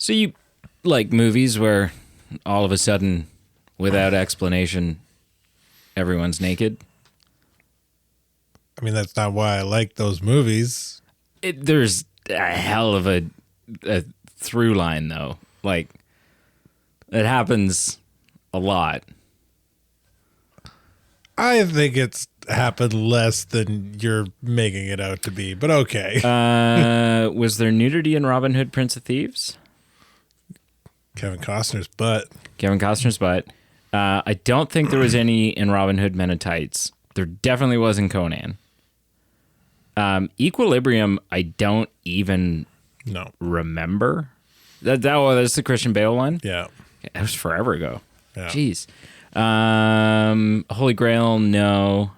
So you like movies where all of a sudden, without explanation, everyone's naked? I mean, that's not why I like those movies. There's a hell of a through line, though. Like, it happens a lot. I think it's happened less than you're making it out to be, but okay. Was there nudity in Robin Hood, Prince of Thieves? Kevin Costner's butt. Kevin Costner's butt. I don't think there was any in Robin Hood Men in Tights. There definitely was in Conan. Equilibrium, I don't even remember. That's the Christian Bale one? Yeah. That was forever ago. Yeah. Jeez. Holy Grail, no.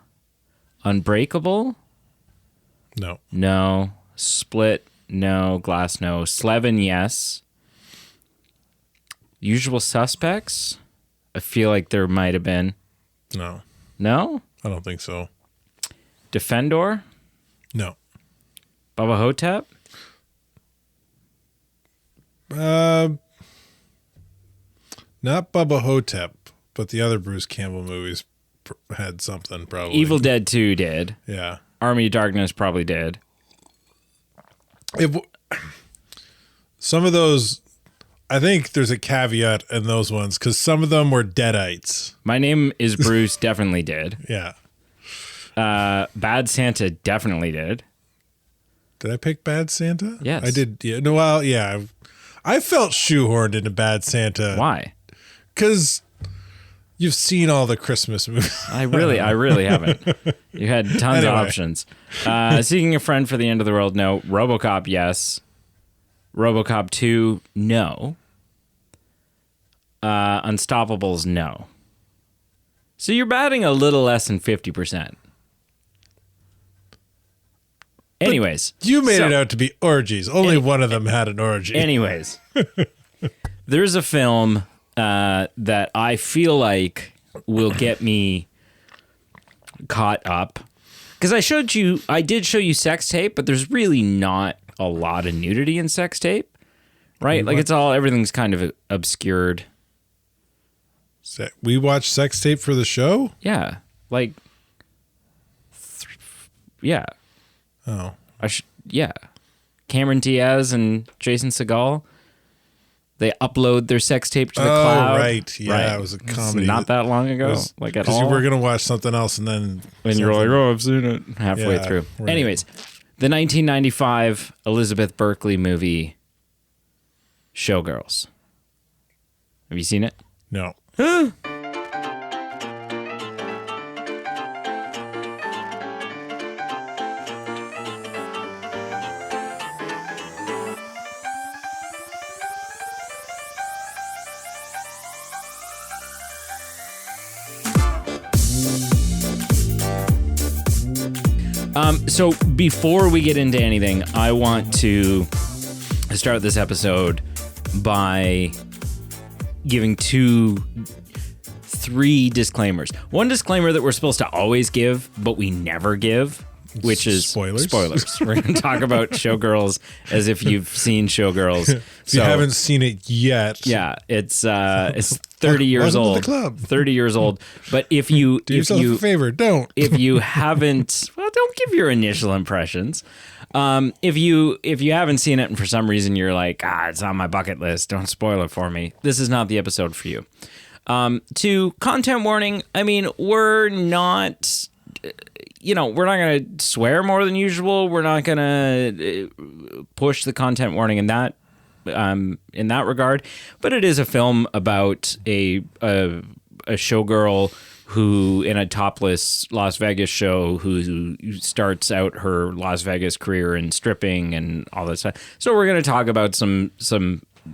Unbreakable? No. No. Split, no. Glass, no. Slevin, yes. Usual Suspects? I feel like there might have been. No. No? I don't think so. Defendor? No. Bubba Hotep? Not Bubba Hotep, but the other Bruce Campbell movies had something probably. Evil Dead 2 did. Yeah. Army of Darkness probably did. Some of those, I think there's a caveat in those ones because some of them were Deadites. My Name is Bruce definitely did. Yeah. Bad Santa definitely did. Did I pick Bad Santa? Yes. I did. Yeah. No, well, yeah. I felt shoehorned into Bad Santa. Why? Because you've seen all the Christmas movies. I really haven't. You had tons of options. Seeking a Friend for the End of the World, no. RoboCop, yes. RoboCop 2, no. Unstoppables, no. So you're batting a little less than 50%. Anyways. But you made it out to be orgies. Only one of them had an orgy. Anyways. There's a film that I feel like will get me caught up. Because I did show you Sex Tape, but there's really not a lot of nudity in Sex Tape, right? Like everything's kind of obscured. We watched Sex Tape for the show? Yeah. Like, yeah. Oh. Yeah. Cameron Diaz and Jason Segel. They upload their sex tape to the cloud. Right. Yeah, it was a comedy. Not that long ago, at all. Because you were going to watch something else and then... And you're like, oh, I've seen it halfway through. Right. Anyways, the 1995 Elizabeth Berkley movie, Showgirls. Have you seen it? No. So before we get into anything, I want to start this episode by giving three disclaimers. One disclaimer that we're supposed to always give, but we never give, which is spoilers. We're going to talk about Showgirls as if you've seen Showgirls. If you haven't seen it yet. Yeah, it's 30 years Welcome old. to the club. 30 years old. But if you do yourself a favor, don't. If you haven't, well, don't give your initial impressions. If you haven't seen it and for some reason you're like, it's on my bucket list, don't spoil it for me, this is not the episode for you. To content warning, I mean, we're not going to swear more than usual. We're not going to push the content warning in that regard. But it is a film about a showgirl who, in a topless Las Vegas show, who starts out her Las Vegas career in stripping and all that stuff. So we're going to talk about some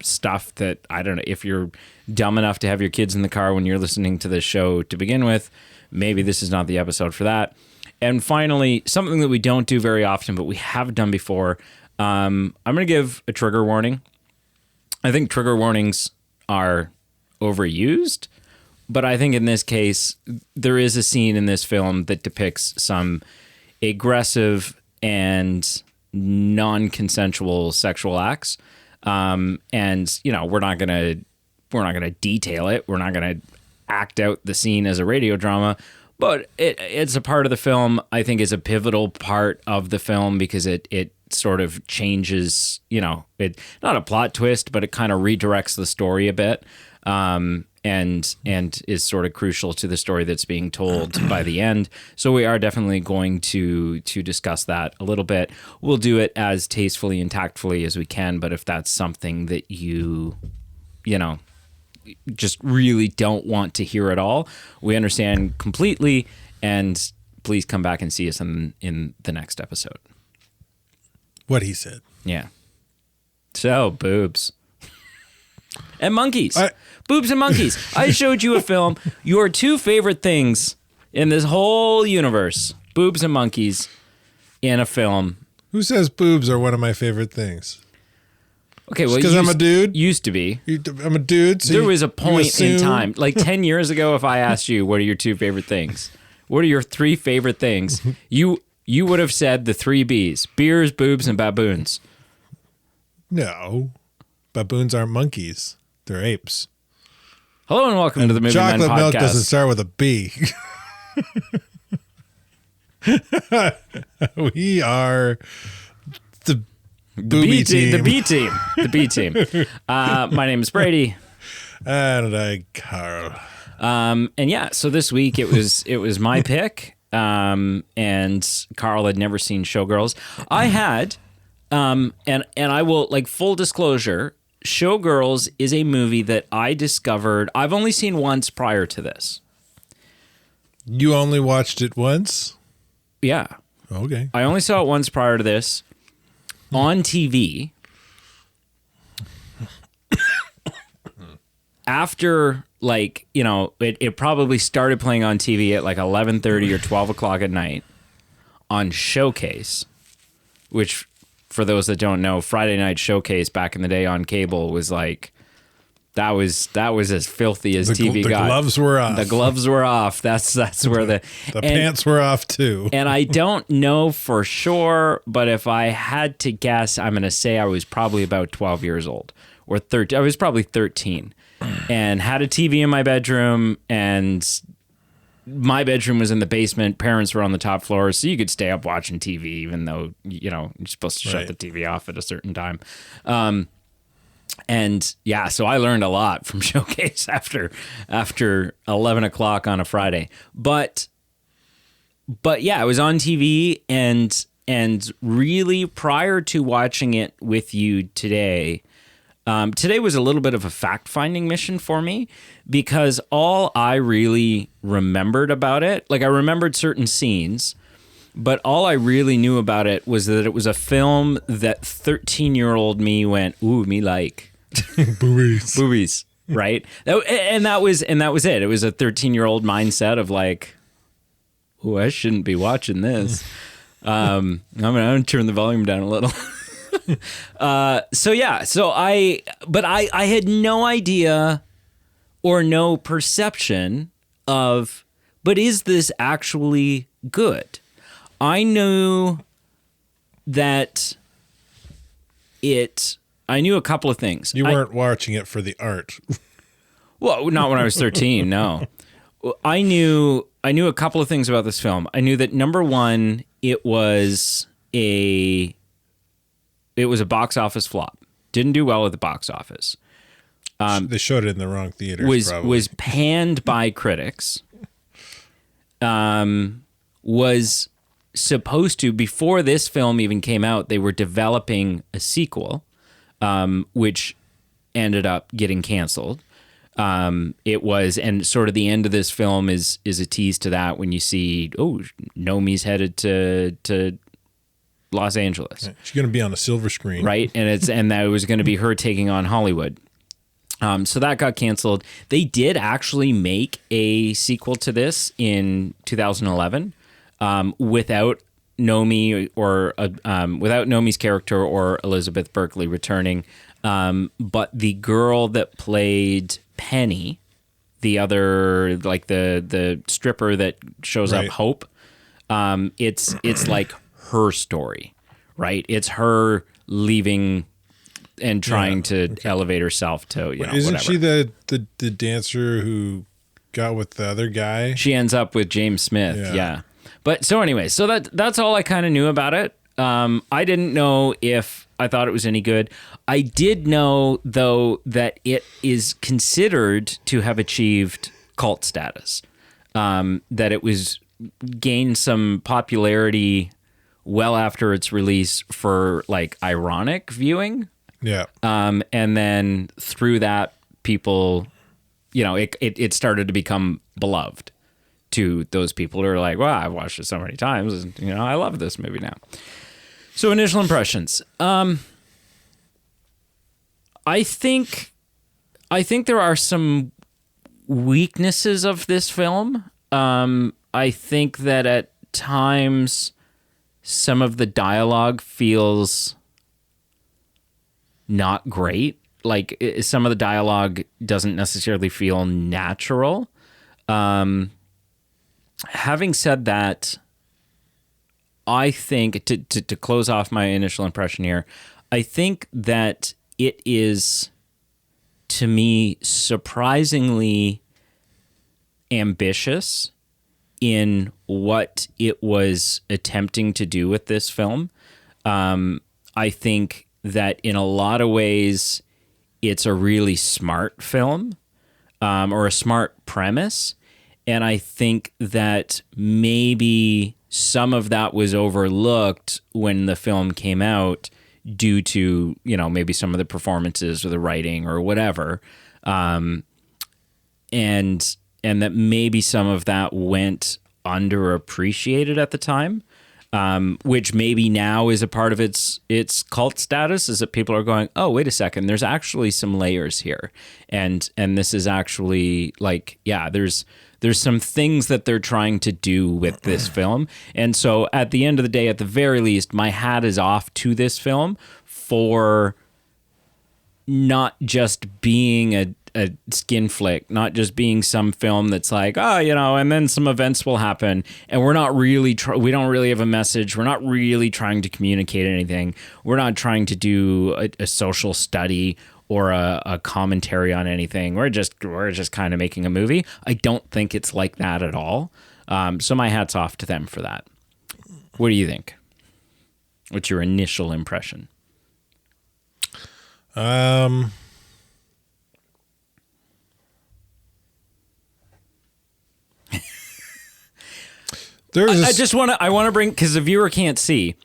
stuff that, I don't know, if you're dumb enough to have your kids in the car when you're listening to this show to begin with, maybe this is not the episode for that. And finally, something that we don't do very often, but we have done before, I'm going to give a trigger warning. I think trigger warnings are overused, but I think in this case, there is a scene in this film that depicts some aggressive and non-consensual sexual acts. And we're not gonna detail it. We're not gonna act out the scene as a radio drama. But it's a part of the film. I think is a pivotal part of the film because it sort of changes, it not a plot twist, but it kind of redirects the story a bit, and is sort of crucial to the story that's being told by the end. So we are definitely going to discuss that a little bit. We'll do it as tastefully and tactfully as we can. But if that's something that you just really don't want to hear at all, we understand completely, and please come back and see us in the next episode. What he said. Yeah. So, boobs. And monkeys. Boobs and monkeys. I showed you a film. Your two favorite things in this whole universe. Boobs and monkeys in a film. Who says boobs are one of my favorite things? Okay, well, because I'm a dude. Used to be. I'm a dude. So there was a point in time, like 10 years ago, if I asked you, what are your two favorite things? What are your three favorite things? You would have said the three Bs: beers, boobs, and baboons. No. Baboons aren't monkeys. They're apes. Hello and welcome to the Movie Men Podcast. Chocolate milk doesn't start with a B. We are the B team. The B team. The B team. My name is Brady. And I, Carl. And yeah, so this week it was my pick. And Carl had never seen Showgirls. I had, and I will, like, full disclosure, Showgirls is a movie that I discovered. I've only seen once prior to this. You only watched it once? Yeah. Okay. I only saw it once prior to this on TV. After, like, it probably started playing on TV at like 11:30 or 12 o'clock at night on Showcase, which, for those that don't know, Friday Night Showcase back in the day on cable was like, that was as filthy as TV got. The gloves were off. The gloves were off. That's where the pants were off too. And I don't know for sure, but if I had to guess, I'm going to say I was probably about 12 years old or 13. I was probably 13 and had a TV in my bedroom, and my bedroom was in the basement. Parents were on the top floor, so you could stay up watching TV even though, you're supposed to shut the TV off at a certain time. And yeah, so I learned a lot from Showcase after 11 o'clock on a Friday. But yeah, it was on TV, and really prior to watching it with you today, today was a little bit of a fact-finding mission for me, because all I really remembered about it, like I remembered certain scenes, but all I really knew about it was that it was a film that 13-year-old me went, ooh, me like. Boobies. Boobies, right? And that was it. It was a 13-year-old mindset of like, ooh, I shouldn't be watching this. I'm gonna turn the volume down a little. But I had no idea or no perception of, but is this actually good? I knew that I knew a couple of things. You weren't watching it for the art. Well, not when I was 13, no. I knew a couple of things about this film. I knew that, number one, it was a box office flop. Didn't do well at the box office. They showed it in the wrong theaters. Was panned by critics. Was supposed to, before this film even came out, they were developing a sequel, which ended up getting canceled. It was, and sort of the end of this film is a tease to that when you see, Nomi's headed to Los Angeles. She's going to be on a silver screen. Right. And that was going to be her taking on Hollywood. So that got canceled. They did actually make a sequel to this in 2011, without Nomi or without Nomi's character or Elizabeth Berkley returning. But the girl that played Penny, the other, like the stripper that shows up, Hope, it's like her story, right? It's her leaving and trying to elevate herself to, Isn't whatever. she the dancer who got with the other guy? She ends up with James Smith. Yeah. But so anyway, so that's all I kind of knew about it. I didn't know if I thought it was any good. I did know, though, that it is considered to have achieved cult status. That it was gained some popularity well after its release for like ironic viewing. Yeah. And then through that, people, it started to become beloved to those people who are like, well, I've watched it so many times, and I love this movie now. So initial impressions. I think there are some weaknesses of this film. I think that at times some of the dialogue feels not great. Like some of the dialogue doesn't necessarily feel natural. Having said that, I think to close off my initial impression here, I think that it is, to me, surprisingly ambitious in what it was attempting to do with this film. I think that in a lot of ways, it's a really smart film, or a smart premise. And I think that maybe some of that was overlooked when the film came out due to, maybe some of the performances or the writing or whatever. And that maybe some of that went underappreciated at the time, which maybe now is a part of its cult status, is that people are going, oh, wait a second, there's actually some layers here. And this is actually like, yeah, there's some things that they're trying to do with this film. And so at the end of the day, at the very least, my hat is off to this film for not just being a skin flick, not just being some film that's like, and then some events will happen and we're not really, we don't really have a message. We're not really trying to communicate anything. We're not trying to do a social study or a commentary on anything. We're just kind of making a movie. I don't think it's like that at all. So my hat's off to them for that. What do you think? What's your initial impression? I want to bring, because the viewer can't see,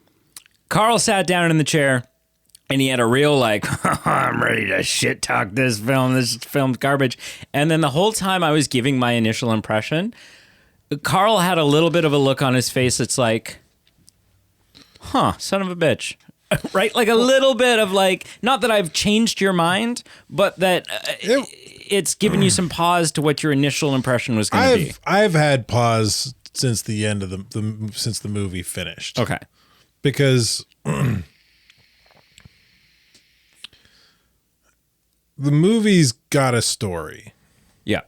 Carl sat down in the chair and he had a real like, I'm ready to shit talk this film. This film's garbage. And then the whole time I was giving my initial impression, Carl had a little bit of a look on his face that's like, son of a bitch. Right? Like a little bit of like, not that I've changed your mind, but that it's given you some pause to what your initial impression was going to be. I've had pause since the end of since the movie finished. Okay. Because the movie's got a story. Yeah.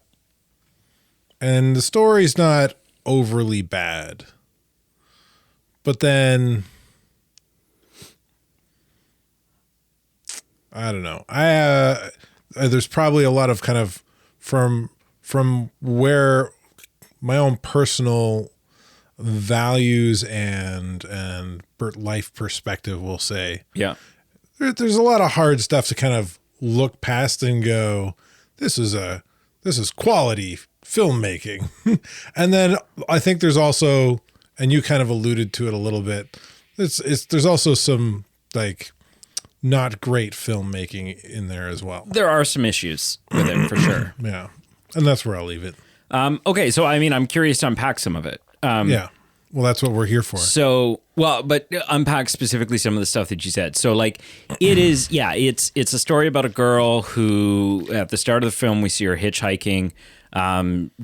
And the story's not overly bad. But then I don't know. There's probably a lot of kind of from where my own personal values and life perspective will say. Yeah. There's a lot of hard stuff to kind of look past and go, this is quality filmmaking. And then I think there's also, and you kind of alluded to it a little bit, there's also some like not great filmmaking in there as well. There are some issues with it for sure. Yeah. And that's where I'll leave it. Okay. So, I mean, I'm curious to unpack some of it. Yeah. Well, that's what we're here for. So, but unpack specifically some of the stuff that you said. So like it is, yeah, it's a story about a girl who at the start of the film, we see her hitchhiking.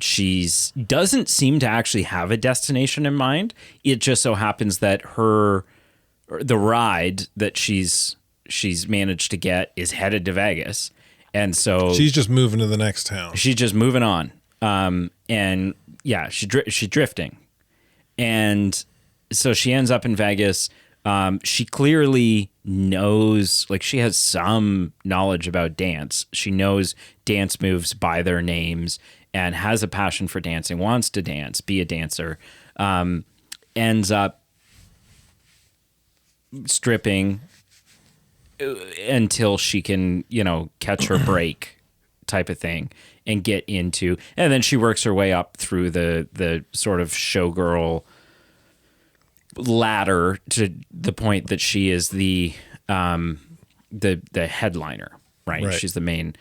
She's doesn't seem to actually have a destination in mind. It just so happens that the ride that she's managed to get is headed to Vegas. And so she's just moving to the next town. She's just moving on. And yeah, she's drifting. And so she ends up in Vegas. She clearly knows, like she has some knowledge about dance. She knows dance moves by their names and has a passion for dancing, wants to dance, be a dancer, ends up stripping until she can, catch her break type of thing and get into, and then she works her way up through the sort of showgirl ladder to the point that she is the headliner, right? She's the main.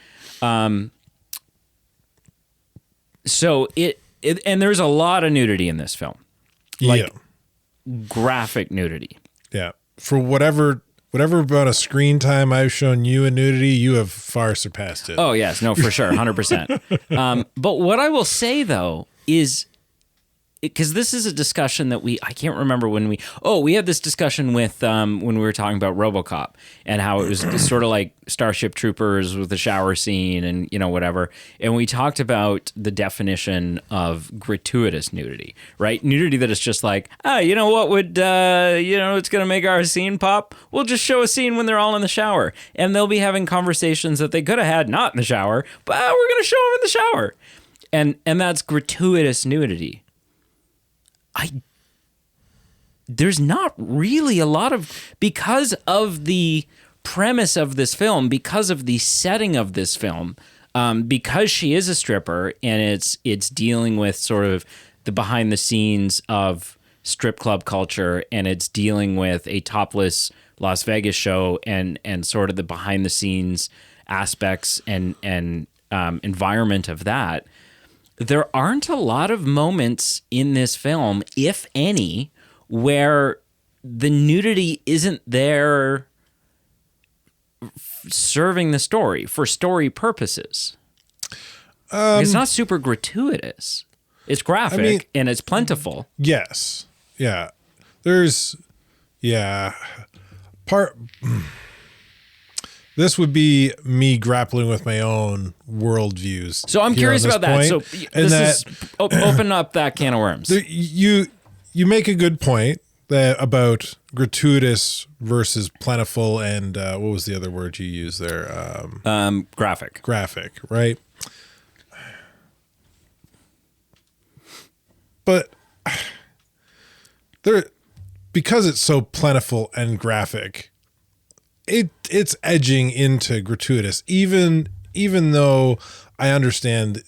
So it and there's a lot of nudity in this film, like graphic nudity. Yeah, for whatever amount of screen time I've shown you in nudity, you have far surpassed it. Oh yes, no, for sure, 100%. But what I will say though is, because this is a discussion that I can't remember when we had this discussion with when we were talking about RoboCop and how it was sort of like Starship Troopers with the shower scene and whatever, and we talked about the definition of gratuitous nudity, right? Nudity that is just like, what would it's gonna make our scene pop? We'll just show a scene when they're all in the shower and they'll be having conversations that they could have had not in the shower, but we're gonna show them in the shower, and that's gratuitous nudity. There's not really a lot of, because of the premise of this film, because of the setting of this film, because she is a stripper and it's dealing with sort of the behind the scenes of strip club culture, and it's dealing with a topless Las Vegas show and sort of the behind the scenes aspects and environment of that. There aren't a lot of moments in this film, if any, where the nudity isn't there serving the story for story purposes. It's not super gratuitous. It's graphic and it's plentiful. Yes. Yeah. This would be me grappling with my own worldviews. So I'm curious about that. So open up that can of worms. You make a good point about gratuitous versus plentiful, and what was the other word you used there? Graphic. Graphic, right? But because it's so plentiful and graphic, it's edging into gratuitous, even though I understand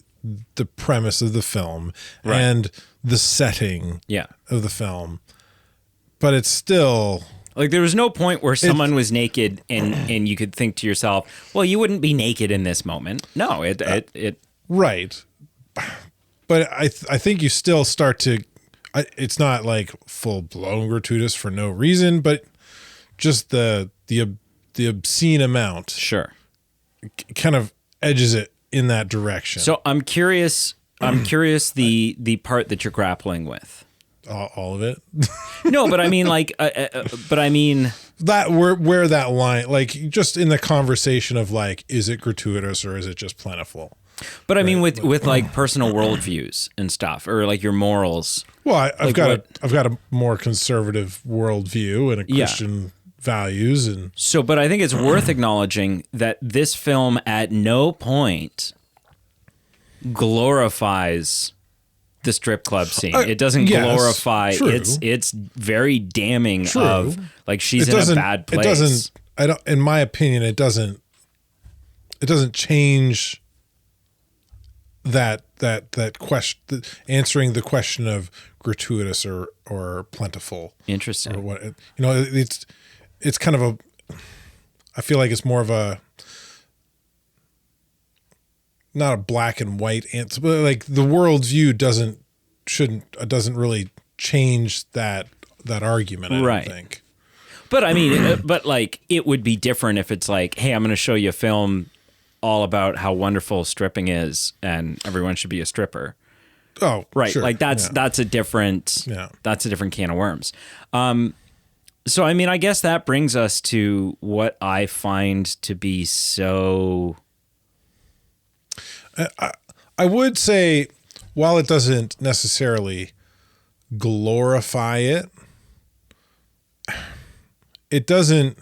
the premise of the film and the setting of the film, but it's still like there was no point where someone was naked and you could think to yourself, well, you wouldn't be naked in this moment. No, it right. But I think you still start to. It's not like full blown gratuitous for no reason, but just the obscene amount, sure, kind of edges it in that direction. So I'm curious. The part that you're grappling with. All of it. No, but I mean, that where that line, like, just in the conversation of like, is it gratuitous or is it just plentiful? But I mean, with like personal worldviews and stuff, or like your morals. Well, I've got a more conservative worldview and a Christian values, and so. But I think it's worth acknowledging that this film at no point glorifies the strip club scene. It doesn't glorify. True. It's very damning of like she's in a bad place. It doesn't. I don't. In my opinion, it doesn't change that question, answering the question of gratuitous or plentiful. Interesting. Or what, it's kind of a, I feel like it's more of a, not a black and white answer, but like the worldview doesn't really change that argument. I don't think. But I mean, but like it would be different if it's like, hey, I'm going to show you a film all about how wonderful stripping is and everyone should be a stripper. Oh, right. Sure. Like that's a different can of worms. So, I mean, I guess that brings us to what I find to be so. I would say, while it doesn't necessarily glorify it, it doesn't,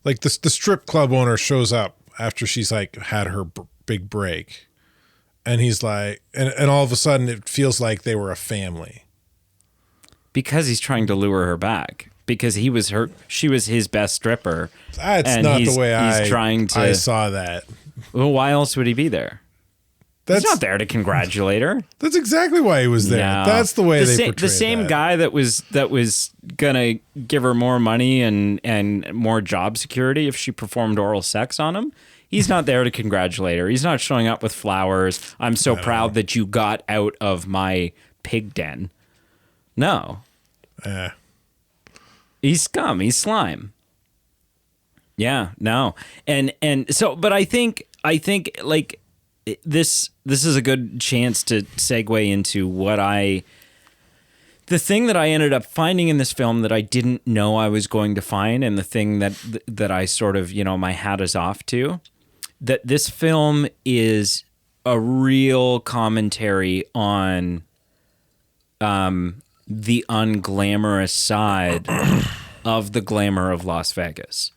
like the strip club owner shows up after she's like had her big break, and he's like, and all of a sudden it feels like they were a family. Because he's trying to lure her back. Because she was his best stripper. That's not the way I saw that. Well, why else would he be there? He's not there to congratulate her. That's exactly why he was there. No. That's the way they portrayed the same that. guy that was gonna give her more money and more job security if she performed oral sex on him. He's not there to congratulate her. He's not showing up with flowers. I'm so proud that you got out of my pig den. No. He's scum. He's slime. Yeah, no. And so, but I think like this is a good chance to segue into the thing that I ended up finding in this film that I didn't know I was going to find, and the thing that I sort of, my hat is off to, that this film is a real commentary on the unglamorous side of the glamour of Las Vegas.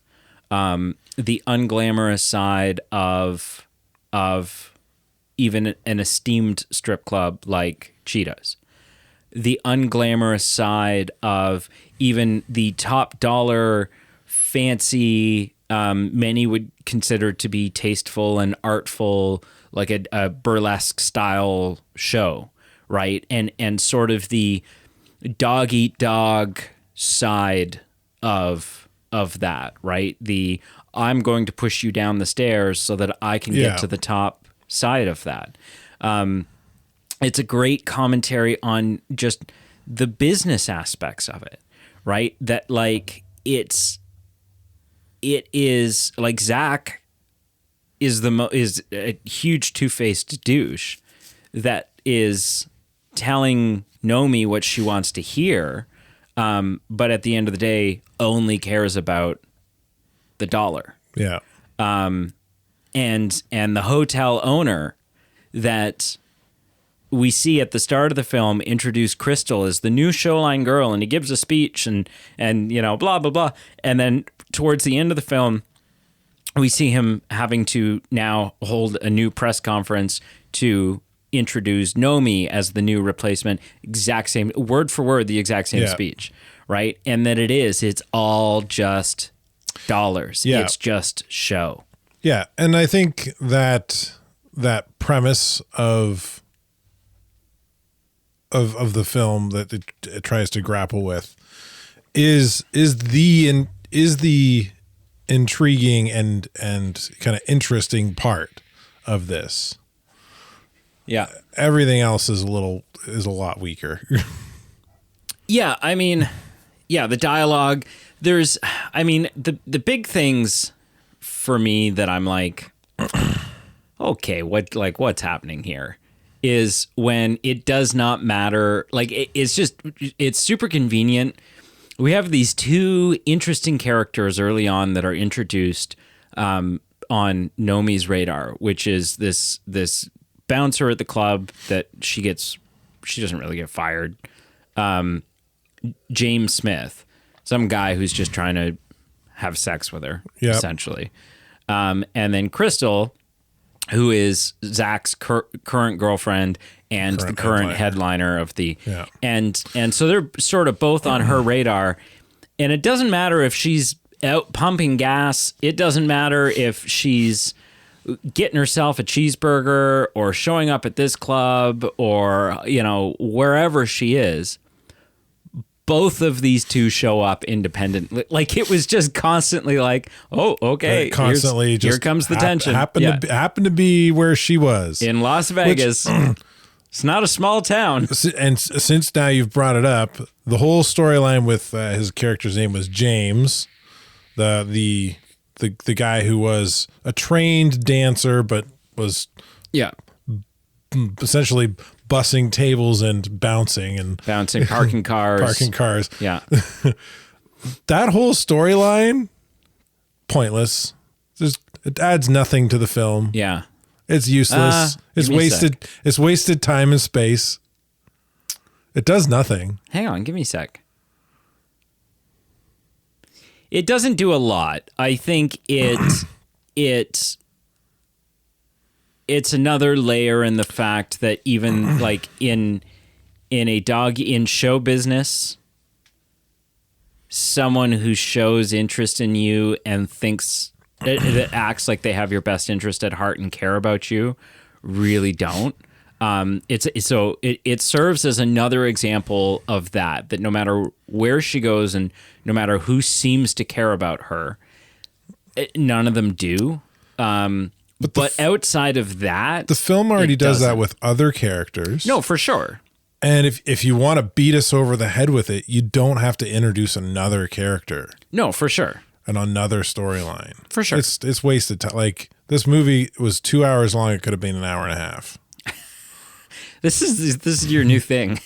The unglamorous side of even an esteemed strip club like Cheetah's. The unglamorous side of even the top dollar, fancy, many would consider to be tasteful and artful, like a burlesque style show, right? And sort of the dog eat dog side of that, right? The I'm going to push you down the stairs so that I can get to the top side of that. It's a great commentary on just the business aspects of it, right? That like it is like Zach is is a huge two-faced douche that is telling Nomi what she wants to hear, but at the end of the day only cares about the dollar. Yeah. And the hotel owner that we see at the start of the film introduce Crystal as the new showline girl, and he gives a speech and blah blah blah, and then towards the end of the film we see him having to now hold a new press conference to introduce Nomi as the new replacement, exact same word for word, the exact same speech, right? And that it's all just dollars. Yeah. It's just show. Yeah, and I think that premise of the film that it tries to grapple with is the intriguing and kind of interesting part of this. Yeah. Everything else is a lot weaker. Yeah, I mean, the dialogue, the big things for me that I'm like, okay, what's happening here is when it does not matter. Like it's super convenient. We have these two interesting characters early on that are introduced on Nomi's radar, which is this bouncer at the club that she doesn't really get fired. James Smith, some guy who's just trying to have sex with her, essentially. And then Crystal, who is Zach's current girlfriend and the current headliner of the... Yeah. And so they're sort of both on her radar. And it doesn't matter if she's out pumping gas. It doesn't matter if she's getting herself a cheeseburger or showing up at this club or, wherever she is. Both of these two show up independently. Like it was just constantly like, oh, okay. Constantly here comes the tension. Happened to be where she was. In Las Vegas. It's not a small town. And since now you've brought it up, the whole storyline with his character's name was James, the guy who was a trained dancer, but was essentially bussing tables and bouncing, parking cars. Yeah. That whole storyline, pointless. It adds nothing to the film. Yeah. It's useless. It's wasted. It's wasted time and space. It does nothing. Hang on, give me a sec. It doesn't do a lot. I think it's another layer in the fact that even like in show business, someone who shows interest in you and thinks that acts like they have your best interest at heart and care about you really don't. It serves as another example of that no matter where she goes and no matter who seems to care about her, none of them do. But outside of that, the film already does that with other characters. No, for sure. And if you want to beat us over the head with it, you don't have to introduce another character. No, for sure. And another storyline. For sure. It's wasted time. Like, this movie was 2 hours long. It could have been an hour and a half. This is your new thing.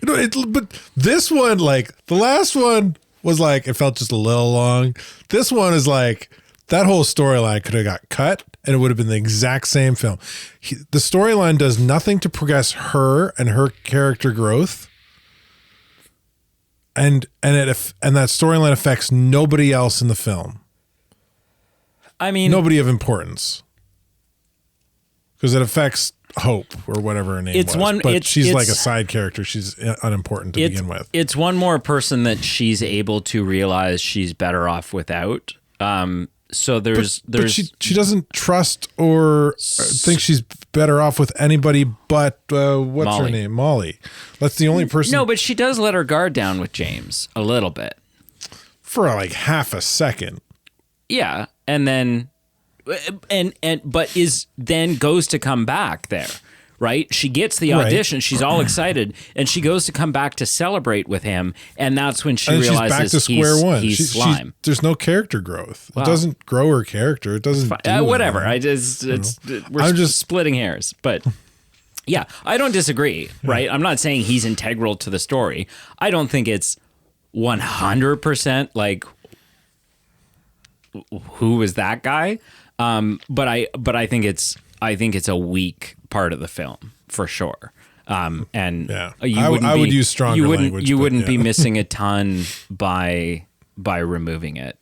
But this one, like, the last one was like, it felt just a little long. This one is like, that whole storyline could have got cut and it would have been the exact same film. The storyline does nothing to progress her and her character growth. And that storyline affects nobody else in the film. I mean, nobody of importance. Because it affects Hope or whatever her name was. But she's like a side character. She's unimportant to begin with. It's one more person that she's able to realize she's better off without. So but she doesn't trust or think she's better off with anybody but what's Molly. her name? Molly. That's the only person. No, but she does let her guard down with James a little bit. For like half a second. Yeah, and then but then goes to come back there, right? She gets the audition, she's all excited, and she goes to come back to celebrate with him, and that's when she realizes she's back to square one. He's slime. There's no character growth. It doesn't grow her character. It doesn't do whatever. anything. We're just splitting hairs, but yeah, I don't disagree, right? I'm not saying he's integral to the story. I don't think it's 100% like who was that guy? But I think it's a weak part of the film for sure. And yeah, I would use stronger language. You wouldn't be missing a ton by removing it.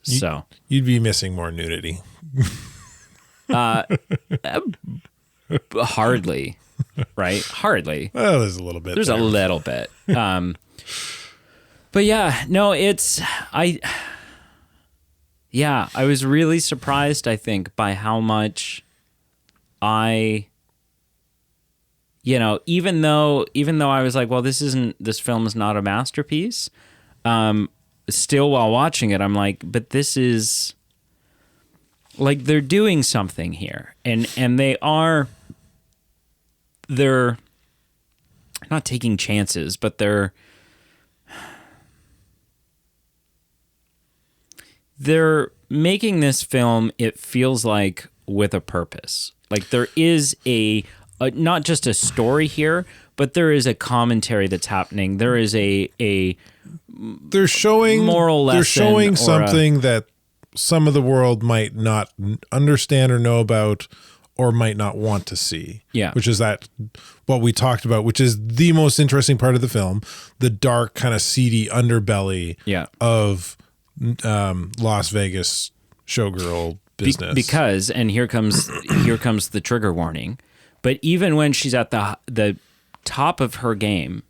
So you'd be missing more nudity. Hardly, right? Hardly. Well, there's a little bit. There's a little bit. But yeah, no, Yeah, I was really surprised, I think, by how much even though I was like, well, this film is not a masterpiece. Still while watching it, I'm like, but this is like, they're doing something here. And they're not taking chances, but they're making this film, it feels like, with a purpose. Like, there is a not just a story here, but there is a commentary that's happening. There is they're showing moral lesson. They're showing something that some of the world might not understand or know about, or might not want to see. Yeah, which is what we talked about, which is the most interesting part of the film, the dark kind of seedy underbelly of Las Vegas showgirl business. Because, and here comes the trigger warning, but even when she's at the top of her game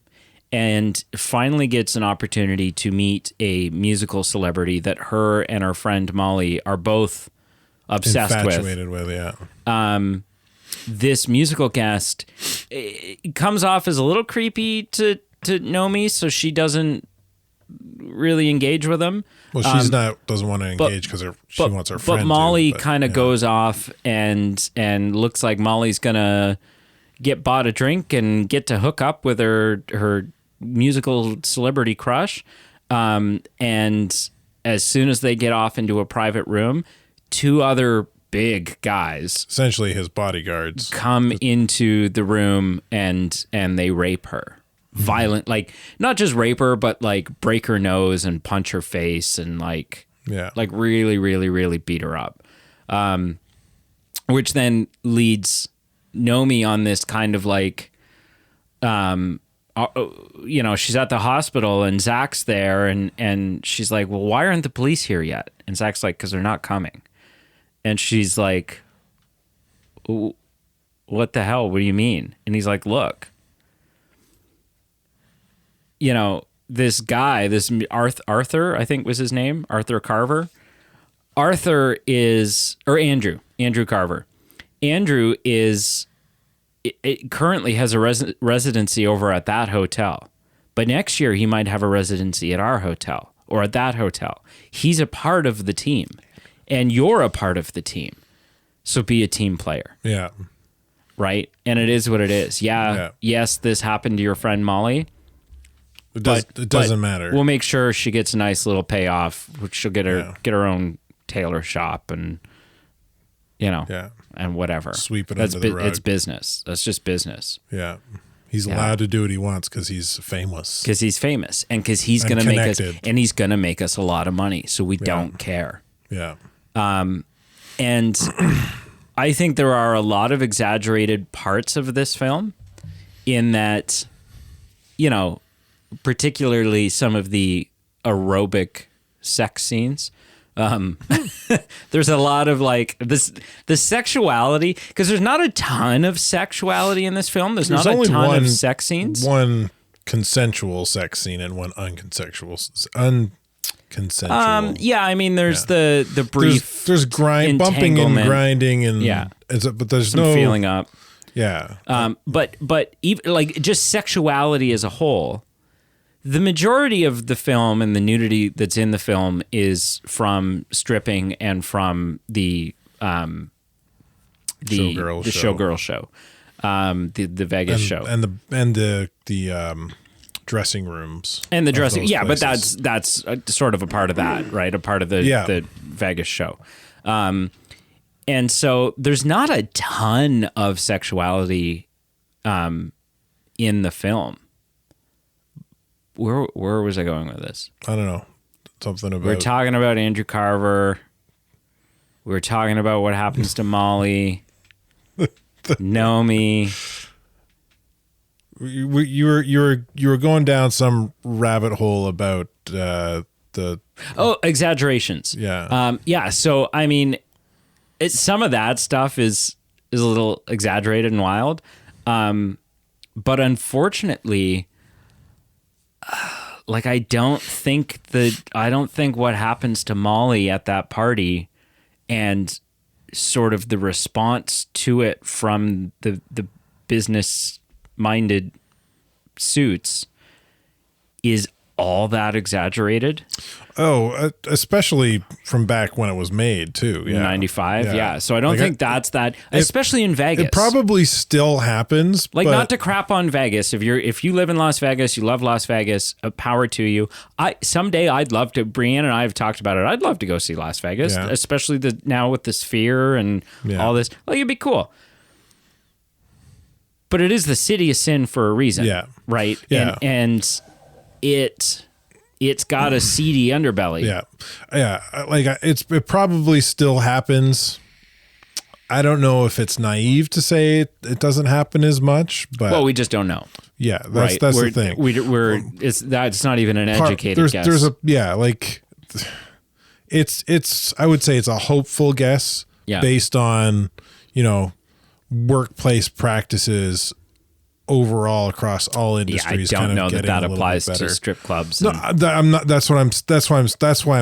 and finally gets an opportunity to meet a musical celebrity that her and her friend Molly are both infatuated with, this musical guest, it comes off as a little creepy to Nomi, so she doesn't really engage with him. Well, doesn't want to engage because she wants her friend. But Molly kind of goes off and looks like Molly's gonna get bought a drink and get to hook up with her musical celebrity crush. And as soon as they get off into a private room, two other big guys, essentially his bodyguards, come into the room and they rape her. Violent, like, not just rape her, but like break her nose and punch her face and like really, really, really beat her up. Which then leads Nomi on this kind of like she's at the hospital and Zach's there, and she's like, well, why aren't the police here yet? And Zach's like, because they're not coming. And she's like, what the hell? What do you mean? And he's like, look, this guy, this Arthur, I think was his name, Arthur Carver. Arthur is, or Andrew Carver. Andrew is, it currently has a residency over at that hotel. But next year he might have a residency at our hotel or at that hotel. He's a part of the team and you're a part of the team. So be a team player. Yeah. Right? And it is what it is. Yeah. Yes, this happened to your friend Molly. It doesn't matter. We'll make sure she gets a nice little payoff, which she'll get her own tailor shop and and whatever. Sweep it under the rug. It's business. That's just business. Yeah. He's allowed to do what he wants because he's famous. Because he's famous and because he's going to make us, and he's going to make us a lot of money. So we don't care. Yeah. And I think there are a lot of exaggerated parts of this film in that, particularly some of the aerobic sex scenes. There's a lot of like the sexuality, because there's not a ton of sexuality in this film. There's not a ton of sex scenes. One consensual sex scene and one unconsensual. Yeah, I mean, there's the brief. There's bumping and grinding and but there's no feeling up. Yeah. But even like just sexuality as a whole. The majority of the film and the nudity that's in the film is from stripping and from the Showgirl show, the Vegas show, and the dressing rooms and the dressing. Yeah, places. But that's sort of a part of that, right? A part of the Vegas show. And so there's not a ton of sexuality in the film. Where was I going with this? I don't know. Something about... We're talking about Andrew Carver. We're talking about what happens to Molly. Naomi. You were going down some rabbit hole about the... Oh, exaggerations. Yeah. Yeah. So, I mean, some of that stuff is a little exaggerated and wild. But unfortunately... like I don't think what happens to Molly at that party and sort of the response to it from the business minded suits is all that exaggerated. Oh, especially from back when it was made too. Yeah. 95. Yeah. So I don't think that's that, especially in Vegas. It probably still happens. Like, not to crap on Vegas. If you live in Las Vegas, you love Las Vegas, power to you. Someday I'd love to, Brianne and I have talked about it. I'd love to go see Las Vegas, especially now with the Sphere and all this. Like, it'd be cool. But it is the city of sin for a reason. Yeah. Right. Yeah. And it's got a seedy underbelly. Yeah. Yeah. Like it probably still happens. I don't know if it's naive to say it doesn't happen as much, but well, we just don't know. Yeah. That's the thing. It's not even an educated guess. I would say it's a hopeful guess based on, workplace practices overall across all industries. I don't know that applies to strip clubs. No, I'm not. That's why I'm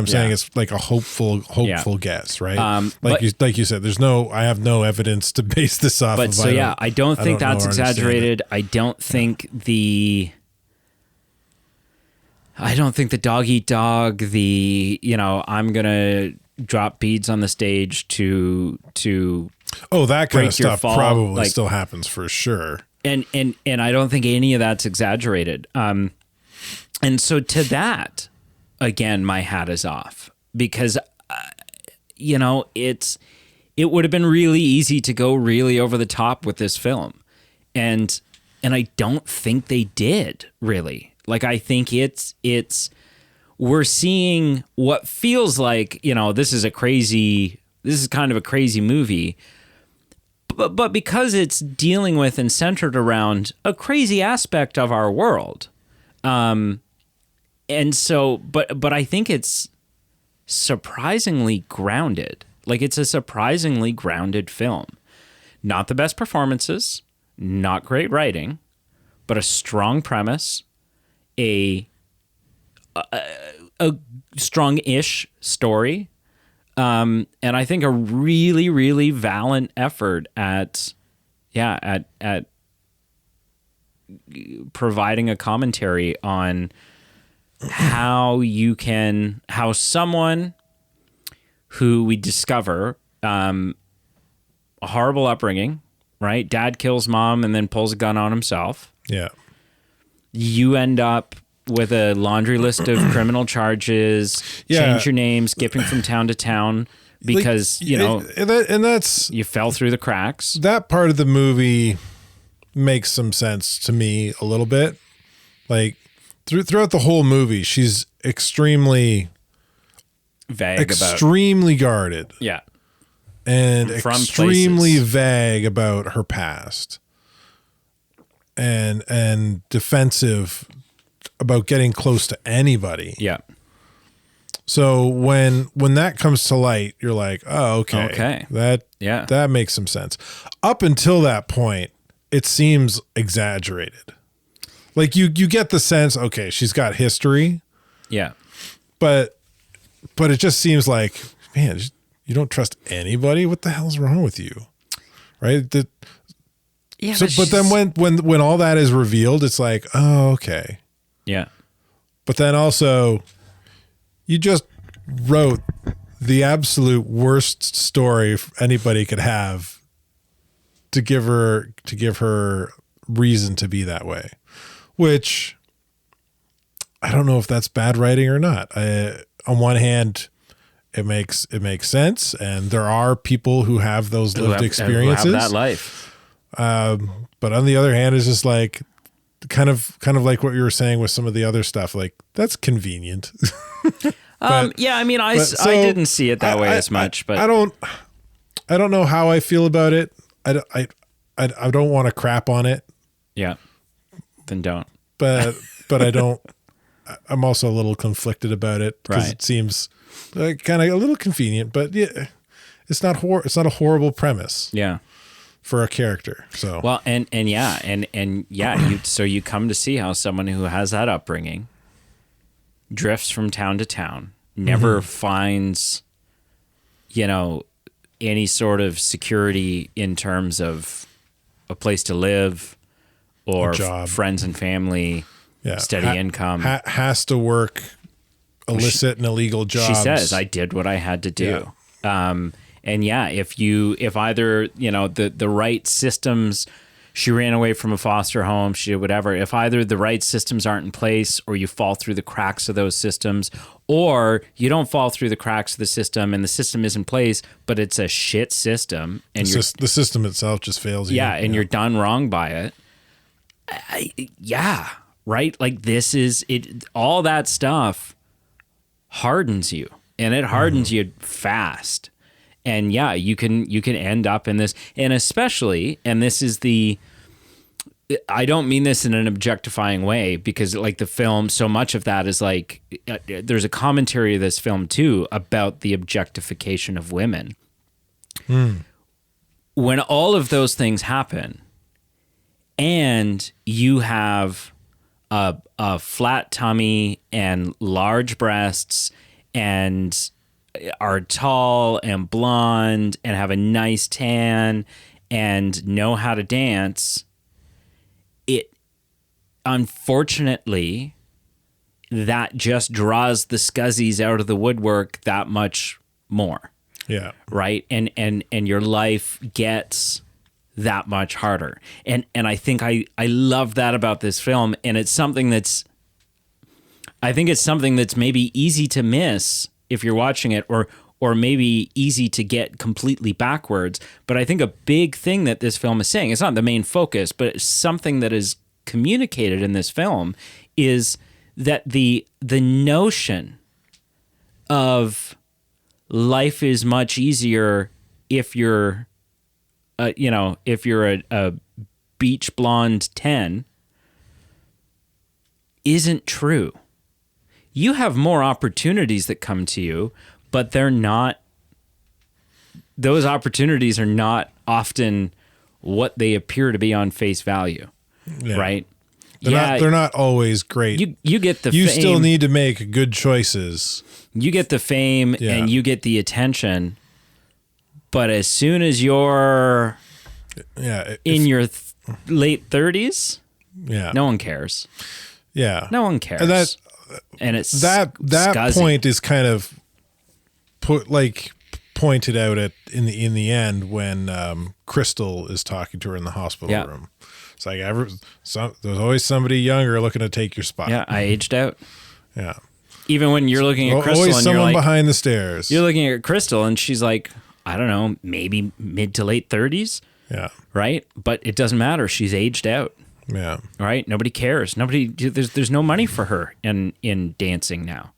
saying it's like a hopeful guess, right? Like you said, I have no evidence to base this off. But of. I don't think that's exaggerated. I don't think the dog eat dog. I'm gonna drop beads on the stage to. Oh, that kind of stuff probably still happens for sure. And I don't think any of that's exaggerated. And so to that, again, my hat is off because, it would have been really easy to go really over the top with this film. And I don't think they did really. Like, I think we're seeing what feels like, this is kind of a crazy movie. but because it's dealing with and centered around a crazy aspect of our world, and so, but I think it's surprisingly grounded. Like, it's a surprisingly grounded film. Not the best performances, not great writing, but a strong premise, a strong-ish story, and I think a really, really valiant effort at providing a commentary on how someone who we discover a horrible upbringing, right? Dad kills mom and then pulls a gun on himself. Yeah. You end up with a laundry list of criminal charges, change your name, skipping from town to town because, and that's you fell through the cracks. That part of the movie makes some sense to me a little bit. Like throughout the whole movie, she's extremely vague, extremely guarded. Yeah. And From extremely places. vague about her past. And defensive about getting close to anybody. Yeah. So when that comes to light, you're like, oh, okay. That makes some sense. Up until that point, it seems exaggerated. Like you get the sense, okay, she's got history. Yeah. But it just seems like, man, you don't trust anybody? What the hell's wrong with you? Right? Yeah. But then when all that is revealed, it's like, oh, okay. Yeah. But then also, you just wrote the absolute worst story anybody could have to give her reason to be that way, which I don't know if that's bad writing or not. On one hand, it makes sense, and there are people who have those lived experiences, who have that life. But on the other hand, it's just like kind of like what you were saying with some of the other stuff. Like, that's convenient. Yeah, I mean, I didn't see it that way as much, but I don't know how I feel about it. I don't want to crap on it. Yeah, then don't. But I don't. I'm also a little conflicted about it because it seems kind of a little convenient. But yeah, it's not a horrible premise. Yeah. For a character. So well, and you come to see how someone who has that upbringing drifts from town to town, never finds, any sort of security in terms of a place to live or friends and family, steady income. Has to work illicit and illegal jobs. She says, I did what I had to do. Yeah. And if either, the right systems, she ran away from a foster home, she did whatever, if either the right systems aren't in place or you fall through the cracks of those systems, or you don't fall through the cracks of the system and the system is in place, but it's a shit system. And the system itself just fails you. Yeah, and you're done wrong by it. Right? Like this is it. All that stuff hardens you, and it hardens you fast. And you can end up in this, and especially, and this is I don't mean this in an objectifying way, because like the film, so much of that is like, there's a commentary of this film too about the objectification of women. When all of those things happen, and you have a flat tummy and large breasts and are tall and blonde and have a nice tan and know how to dance, it unfortunately that just draws the scuzzies out of the woodwork that much more. Yeah. Right? And your life gets that much harder. And I think I love that about this film, and it's something that's maybe easy to miss if you're watching it, or maybe easy to get completely backwards. But I think a big thing that this film is saying, it's not the main focus, but it's something that is communicated in this film, is that the notion of life is much easier if you're if you're a beach blonde 10 isn't true. You have more opportunities that come to you, but those opportunities are not often what they appear to be on face value, right? They're not always great. You get the you fame. still need to make good choices. You get the fame and you get the attention, but as soon as you're in your late 30s, no one cares. Yeah, no one cares. And it's that scuzzy. point is kind of pointed out in the end when Crystal is talking to her in the hospital room. It's like there's always somebody younger looking to take your spot. Yeah, I aged out. Yeah. Even when you're looking at Crystal always and someone you're like, behind the stairs. You're looking at Crystal and she's like, I don't know, maybe mid to late 30s. Yeah. Right? But it doesn't matter. She's aged out. Yeah. Right? Nobody cares. There's no money for her in dancing now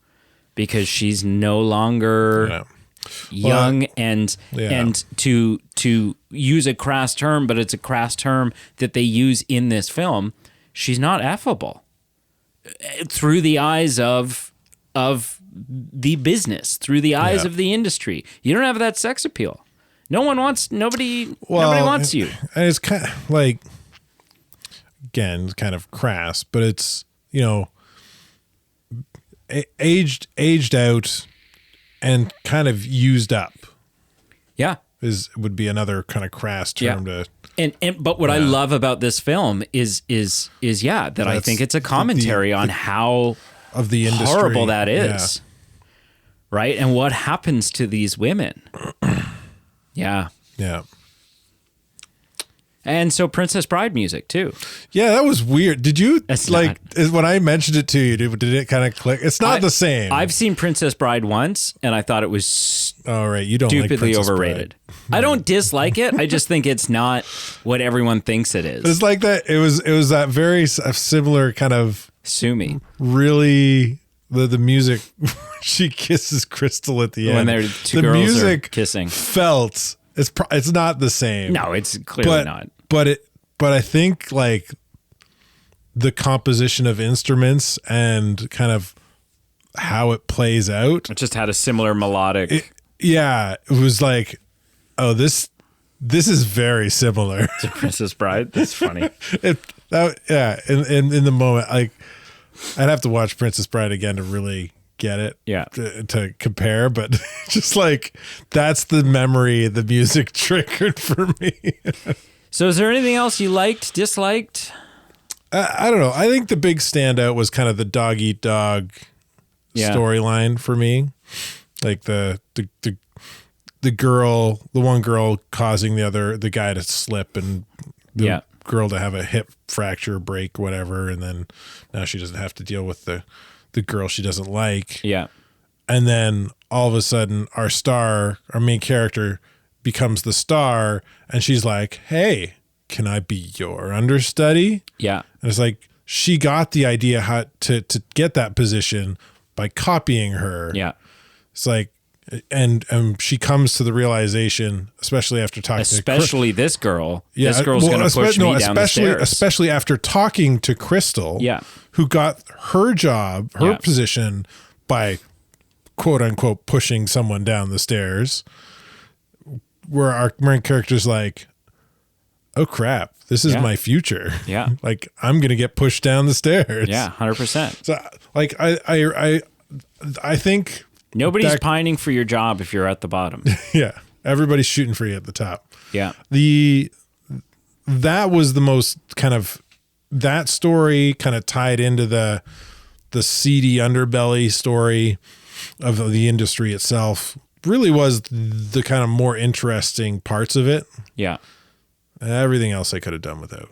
because she's no longer young and to use a crass term, but it's a crass term that they use in this film, she's not affable through the eyes of the business, through the eyes of the industry. You don't have that sex appeal. Nobody wants you. And it's kind of like, again, kind of crass, but it's, aged out and kind of used up. Yeah. Would be another kind of crass term to. But what I love about this film is that I think it's a commentary on how of the industry horrible that is. Right? And what happens to these women. Yeah. Yeah. And so Princess Bride music too. Yeah, that was weird. Did you when I mentioned it to you, did it kind of click? It's not the same. I've seen Princess Bride once and I thought it was you don't stupidly like overrated. I don't dislike it. I just think it's not what everyone thinks it is. It's like that. It was that very similar kind of Sue me. Really the music she kisses Crystal at the end. When they're two girls are kissing. Felt it's not the same. No, it's clearly not. But I think like the composition of instruments and kind of how it plays out. It just had a similar melodic. It was like, oh, this is very similar to Princess Bride. That's funny. In the moment, like I'd have to watch Princess Bride again to really get it. Yeah. To compare, but just like that's the memory the music triggered for me. So is there anything else you liked, disliked? I don't know. I think the big standout was kind of the dog eat dog storyline for me. Like the one girl causing the guy to slip and the girl to have a hip fracture, break, whatever, and then now she doesn't have to deal with the girl she doesn't like. Yeah. And then all of a sudden our main character becomes the star and she's like, hey, can I be your understudy? Yeah. And it's like she got the idea how to get that position by copying her. Yeah. It's like, and she comes to the realization, especially after talking to this girl. Yeah, this girl's going to push me down the stairs. Especially after talking to Crystal, who got her job, her position by quote unquote pushing someone down the stairs, where our main character's like, oh crap, this is my future. Yeah. Like I'm going to get pushed down the stairs. Yeah, 100%. So like I think nobody's pining for your job if you're at the bottom. Yeah. Everybody's shooting for you at the top. Yeah. That was the most kind of, that story kind of tied into the seedy underbelly story of the industry itself. Really was the kind of more interesting parts of it. Yeah. Everything else I could have done without.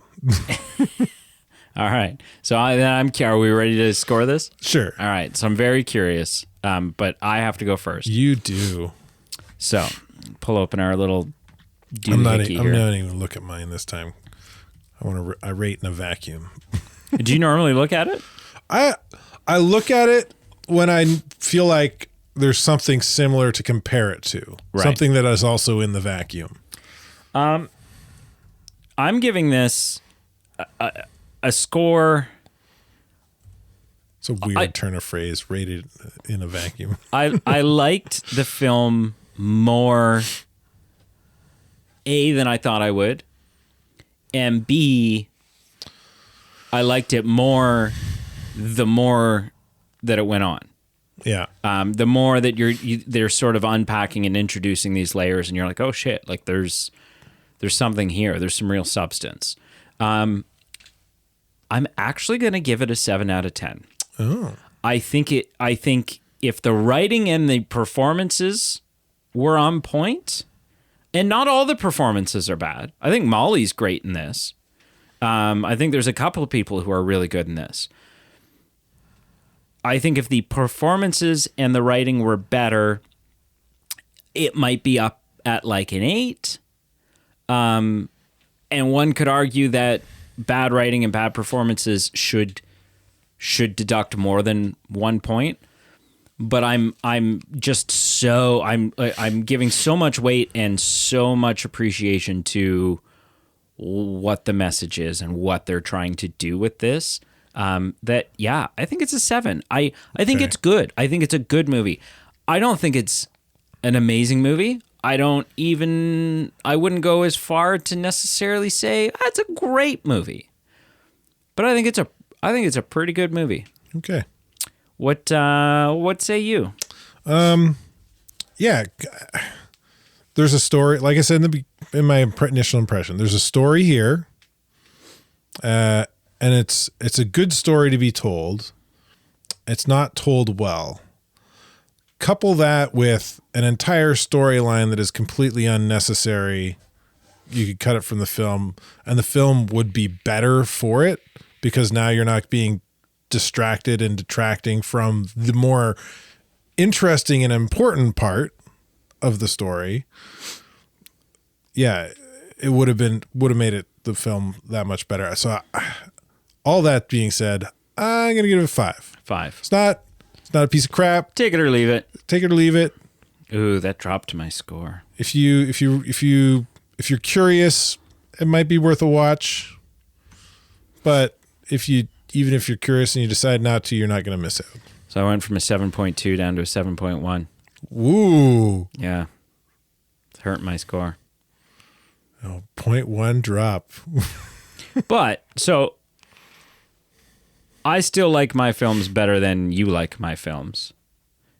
All right. So are we ready to score this? Sure. All right. So I'm very curious, but I have to go first. You do. So pull open our little I'm not even look at mine this time. I rate in a vacuum. Do you normally look at it? I look at it when I feel like there's something similar to compare it to. Right. Something that is also in the vacuum. I'm giving this a score. It's a weird turn of phrase, rated in a vacuum. I liked the film more, A, than I thought I would, and B, I liked it more the more that it went on. Yeah. The more that they're sort of unpacking and introducing these layers, and you're like, oh shit, like there's something here. There's some real substance. I'm actually going to give it a 7 out of 10. Oh. I think if the writing and the performances were on point, and not all the performances are bad. I think Molly's great in this. I think there's a couple of people who are really good in this. I think if the performances and the writing were better, it might be up at like an 8. And one could argue that bad writing and bad performances should deduct more than 1 point. But I'm giving so much weight and so much appreciation to what the message is and what they're trying to do with this. That I think it's a 7. I think it's good. I think it's a good movie. I don't think it's an amazing movie. I wouldn't go as far to necessarily say it's a great movie. But I think it's a pretty good movie. Okay. What say you? Yeah. There's a story, like I said in my initial impression, there's a story here. And it's a good story to be told. It's not told well. Couple that with an entire storyline that is completely unnecessary. You could cut it from the film, and the film would be better for it because now you're not being distracted and detracting from the more interesting and important part of the story. Yeah, it would have made the film that much better. So all that being said, I'm going to give it a 5. 5. It's not a piece of crap. Take it or leave it. Take it or leave it. Ooh, that dropped my score. If you're curious, it might be worth a watch. But even if you're curious and you decide not to, you're not going to miss out. So I went from a 7.2 down to a 7.1. Woo. Yeah. It's hurting my score. Oh, 0.1 drop. But, so, I still like my films better than you like my films.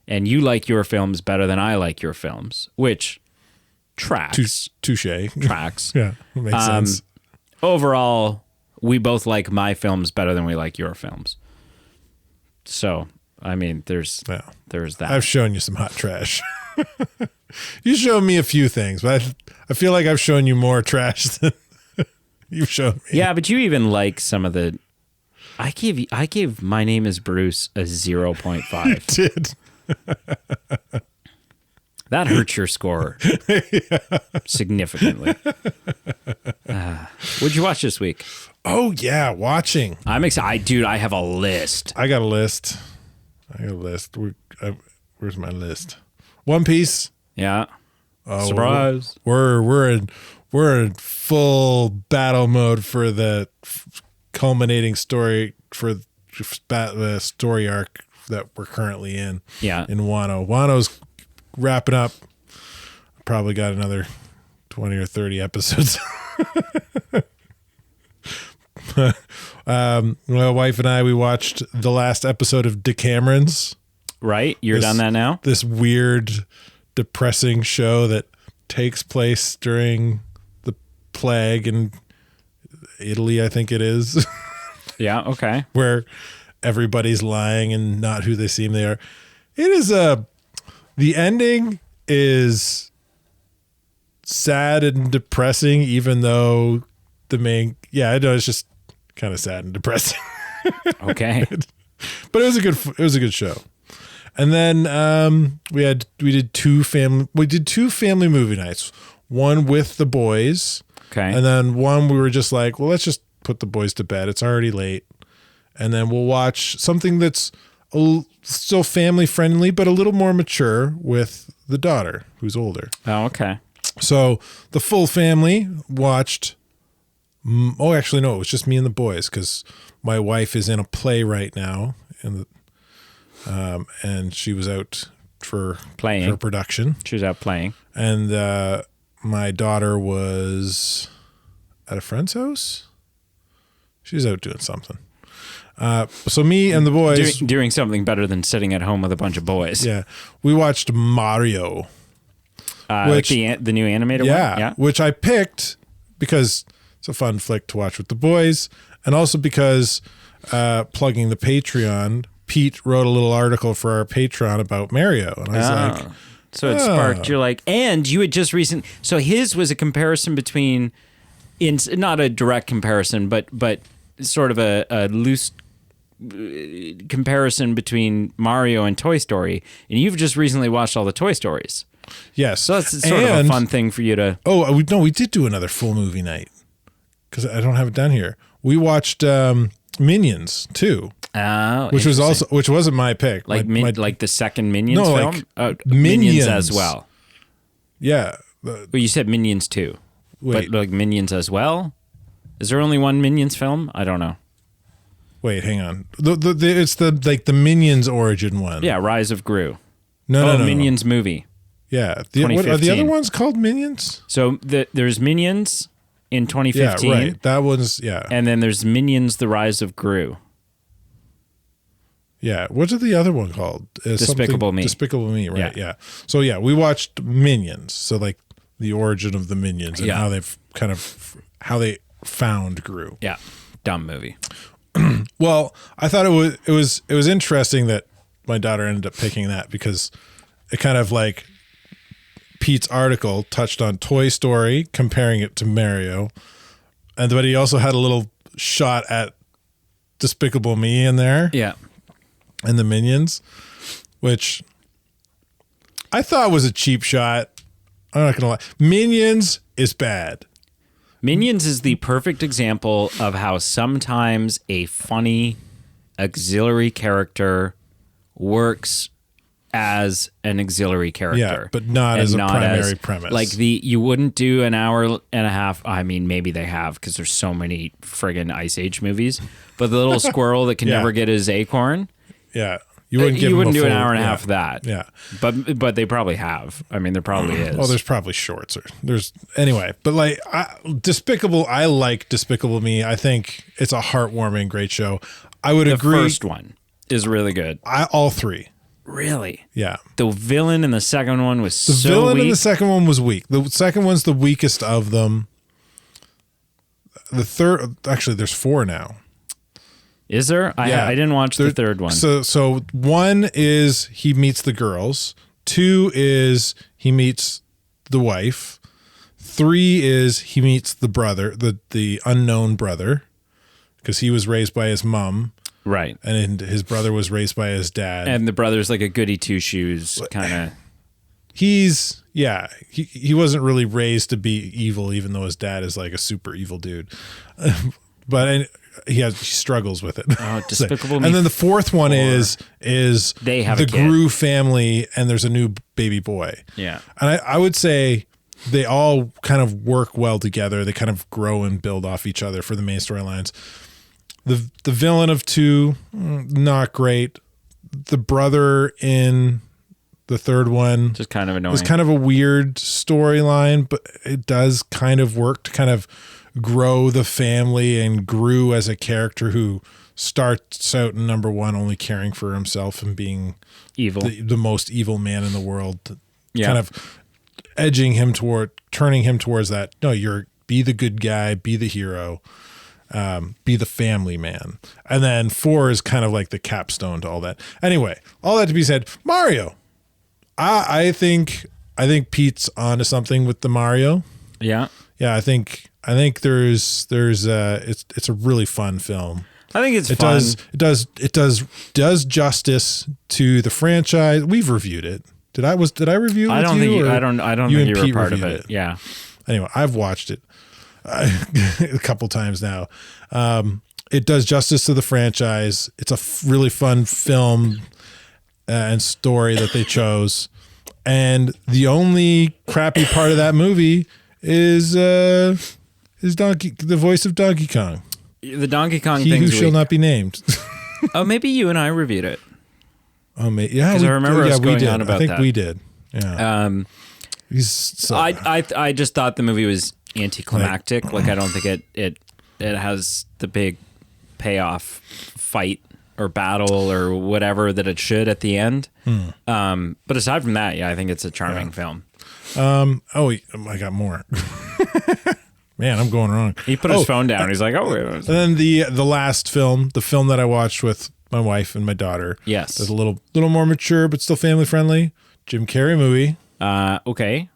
And you like your films better than I like your films, which tracks. Touche. Tracks. Yeah, makes sense. Overall, we both like my films better than we like your films. So, I mean, there's that. I've shown you some hot trash. You showed me a few things, but I feel like I've shown you more trash than you've shown me. Yeah, but you even like some of the... I gave My Name is Bruce a 0.5. You did. That hurts your score significantly. What'd you watch this week? Oh, yeah, watching. I'm excited. Dude, I have a list. I got a list. Where's my list? One Piece. Yeah. Oh, surprise. We're in full battle mode for the culminating story for the story arc that we're currently in. Yeah. In Wano. Wano's wrapping up. Probably got another 20 or 30 episodes. My wife and I, we watched the last episode of Decamerons. Right? You're done that now? This weird, depressing show that takes place during the plague in Italy, I think it is. Yeah, okay. Where everybody's lying and not who they seem they are. It is the ending is sad and depressing, even though it's just kind of sad and depressing. Okay. But it was a good show. And then we did two family movie nights. One with the boys. Okay. And then one we were just like, well, let's just put the boys to bed. It's already late. And then we'll watch something that's still family friendly, but a little more mature with the daughter who's older. Oh, okay. So the full family watched Oh, actually, no, it was just me and the boys because my wife is in a play right now, and she was out for Playing. for production, She was out playing. and my daughter was at a friend's house. She was out doing something. So me and the boys Doing something better than sitting at home with a bunch of boys. yeah, we watched Mario. Like the new animated one? Yeah. Which I picked because it's a fun flick to watch with the boys, and also because plugging the Patreon, Pete wrote a little article for our Patreon about Mario, and I was like, so it sparked your like, and you had just so his was a comparison between, not a direct comparison, but sort of a loose comparison between Mario and Toy Story, and you've just recently watched all the Toy Stories. yes. So that's sort of a fun thing for you to. Oh, we did do another full movie night because I don't have it down here. We watched Minions too, which wasn't my pick. Like like the second Minions No, film. like Minions as well. Yeah. Well, you said Minions 2, Wait. but like Minions as well. Is there only one Minions film? I don't know. Wait, hang on. It's the Minions origin one. Yeah, Rise of Gru. No, Minions movie. Yeah. What are the 2015. other ones called Minions? So there's Minions in 2015. Yeah, right. That one's And then there's Minions: The Rise of Gru. Yeah. What's the other one called? Despicable Me. Despicable Me, right? Yeah. Yeah. So yeah, we watched Minions. So like the origin of the Minions and Yeah. how they've how they found Gru. Yeah, dumb movie. Well, I thought it was interesting that my daughter ended up picking that because it kind of like Pete's article touched on Toy Story, comparing it to Mario, but he also had a little shot at Despicable Me in there. Yeah. And the Minions, which I thought was a cheap shot. I'm not gonna lie. Minions is bad. Minions is the perfect example of how sometimes a funny auxiliary character works as an auxiliary character. Yeah, but not as a primary premise. Like you wouldn't do an hour and a half. I mean, maybe they have because there's so many friggin' Ice Age movies. But the little squirrel that can Yeah. never get his acorn. Yeah. You wouldn't give him a do an full- hour and a yeah. half of that. Yeah. But they probably have. I mean, there probably is. Well, there's probably shorts anyway, but like I like Despicable Me. I think it's a heartwarming, great show. I would the agree. first one is really good. All three. Really? Yeah. The villain in the second one was The so villain weak. in the second one was weak. The second one's the weakest of them. The third, actually, there's 4 now. Is there? I didn't watch the third one. So 1 is he meets the girls. 2 is he meets the wife. 3 is he meets the brother, the unknown brother, because he was raised by his mom. Right. And his brother was raised by his dad. And the brother's like a goody two shoes kind of. He wasn't really raised to be evil, even though his dad is like a super evil dude. But he struggles with it. Oh, Despicable Me. And then the fourth one is They have the a kid. Gru family, and there's a new baby boy. Yeah. And I would say they all kind of work well together. They kind of grow and build off each other for the main storylines. The villain of 2, not great. The brother in the third one, Just kind of annoying. it's kind of a weird storyline, but it does kind of work to kind of grow the family and Gru as a character who starts out in number 1 only caring for himself and being evil. the most evil man in the world. Yeah. Kind of turning him towards that. No, be the good guy, be the hero, be the family man. And then 4 is kind of like the capstone to all that. Anyway, all that to be said, Mario. I think Pete's onto something with the Mario. Yeah. Yeah, I think there's it's a really fun film. I think it's fun. It does justice to the franchise. We've reviewed it. Did I review it? I don't with think you, you, or I don't think and you were Pete part of reviewed it. Yeah. Anyway, I've watched it a couple times now. It does justice to the franchise. It's a really fun film and story that they chose. And the only crappy part of that movie is Is the voice of Donkey Kong. The Donkey Kong He things who shall not be named. Oh, maybe you and I reviewed it. Oh, yeah. I remember us going on about I think that. we did. Yeah. I just thought the movie was anticlimactic. Like I don't think it has the big payoff fight or battle or whatever that it should at the end. But aside from that, yeah, I think it's a charming film. I got more. Man, I'm going wrong. He put his phone down. He's like, oh. And then the last film, the film that I watched with my wife and my daughter. Yes. It's a little more mature, but still family friendly. Jim Carrey movie. Okay.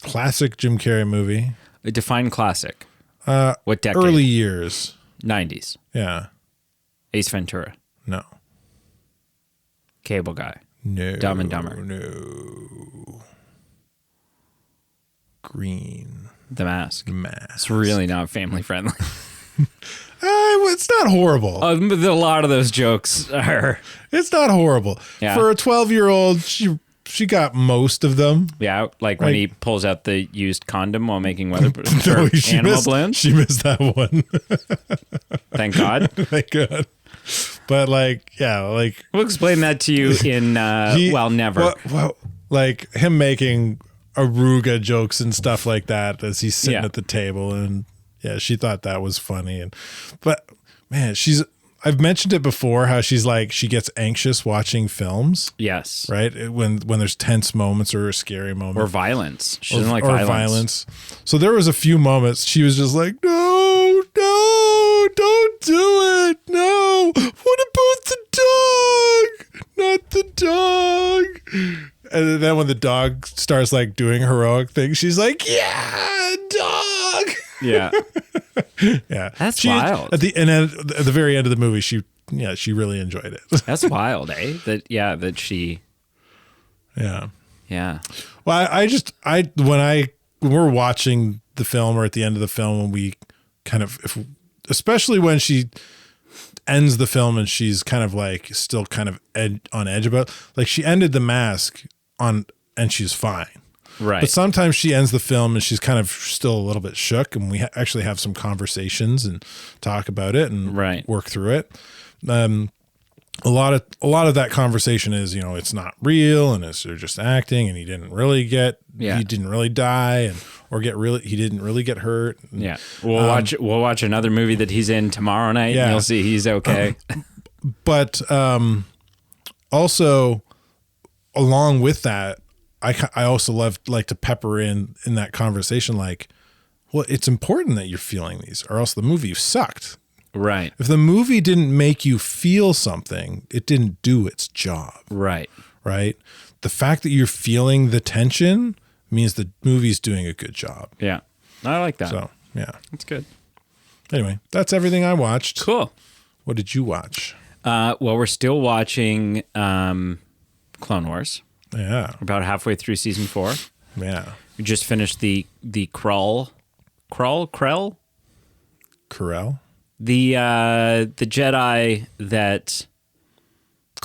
Classic Jim Carrey movie. Define classic. What decade? Early years. 90s. Yeah. Ace Ventura. No. Cable Guy. No. Dumb and Dumber. No. Green. The Mask. Mask. It's really not family friendly. It's not horrible. But a lot of those jokes are. It's not horrible. Yeah. For a 12-year-old, she got most of them. Yeah, like when he pulls out the used condom while making weather No, animal blends. She missed that one. Thank God. Thank God. But we'll explain that to you in never. Well, like him making Aruga jokes and stuff like that as he's sitting at the table, and she thought that was funny. But man, I've mentioned it before how she gets anxious watching films. Yes. Right? When there's tense moments or a scary moment. Or violence. She doesn't like violence. So there was a few moments she was just like, no, don't do it. No. What about the dog? Not the dog. And then when the dog starts like doing heroic things, she's like, yeah, dog. Yeah. Yeah. That's wild. At the very end of the movie, she really enjoyed it. That's wild, eh? That she. Yeah. Yeah. Well, when we're watching the film or at the end of the film, when we kind of, especially when she ends the film and she's kind of like still kind of on edge about, like she ended The Mask and she's fine. Right. But sometimes she ends the film and she's kind of still a little bit shook, and we actually have some conversations and talk about it and work through it. A lot of that conversation is, it's not real and they're just acting, and he didn't really die he didn't really get hurt. Yeah. We'll watch another movie that he's in tomorrow night and you'll see he's okay. But also along with that, I also like to pepper in that conversation, like, well, it's important that you're feeling these, or else the movie sucked. Right. If the movie didn't make you feel something, it didn't do its job. Right. Right. The fact that you're feeling the tension means the movie's doing a good job. Yeah. I like that. So, yeah. That's good. Anyway, that's everything I watched. Cool. What did you watch? Well, we're still watching Clone Wars. Yeah. About halfway through season 4. Yeah. We just finished the Krell? The Jedi that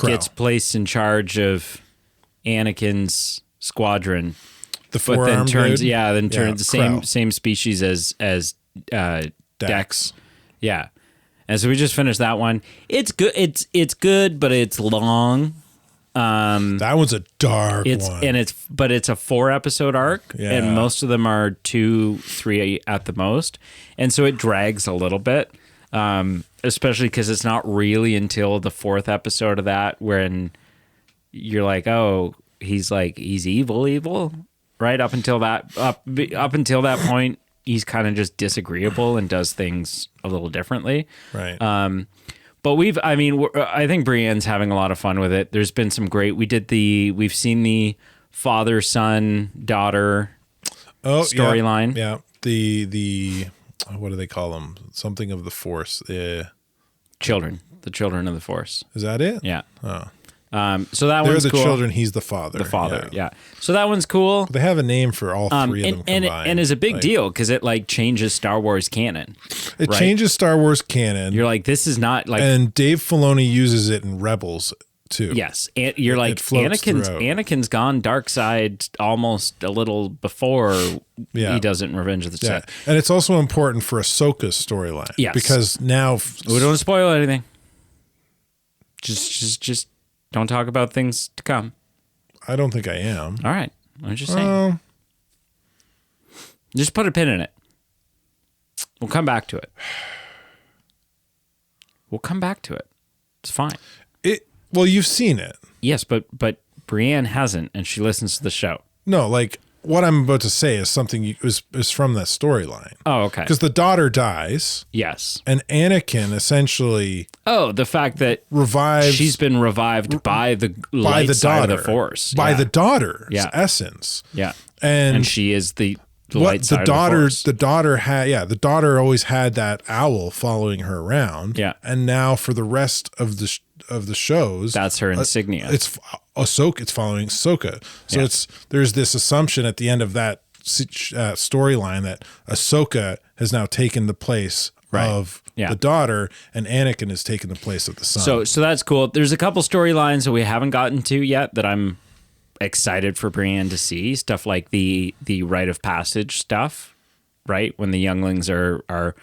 gets placed in charge of Anakin's squadron. The four-armed dude? Turns the same species as Dex. Yeah. And so we just finished that one. It's good. It's good, but it's long. That one's a dark one. And it's a 4-episode arc, and most of them are 2-3 at the most. And so it drags a little bit. Especially because it's not really until the 4th episode of that when you're like, oh, he's evil, right? Up until that point, he's kind of just disagreeable and does things a little differently, right? But I think Brienne's having a lot of fun with it. There's been some great. We've seen the father, son, daughter storyline. Yeah, the what do they call them? Something of the Force. Children. The children of the Force. Is that it? Yeah. Oh. So that one's cool. They're the children. He's the father. The father. Yeah. So that one's cool. They have a name for all three of them combined. And it's a big deal because it changes Star Wars canon. It changes Star Wars canon. You're like, this is not like. And Dave Filoni uses it in Rebels too. Yes, and you're like floats throughout. Anakin's gone dark side almost a little before he does it in Revenge of the Sith. And it's also important for Ahsoka's storyline. Yes, because now we don't spoil anything. Just don't talk about things to come. I don't think I am. All right, I'm just saying. Just put a pin in it. We'll come back to it. It's fine. Well, you've seen it. Yes, but Brienne hasn't, and she listens to the show. No, like what I'm about to say is something is from that storyline. Oh, okay. Because the daughter dies. Yes. And Anakin essentially. Oh, the fact that she's been revived by the light side of the Force. By the daughter's essence. Yeah. And she is the light side of the Force. The daughter always had that owl following her around. Yeah. And now for the rest of the shows, that's her insignia. It's Ahsoka. It's following Ahsoka. So there's this assumption at the end of that storyline that Ahsoka has now taken the place of the daughter, and Anakin has taken the place of the son. So that's cool. There's a couple storylines that we haven't gotten to yet that I'm excited for Brienne to see. Stuff like the rite of passage stuff, right? When the younglings are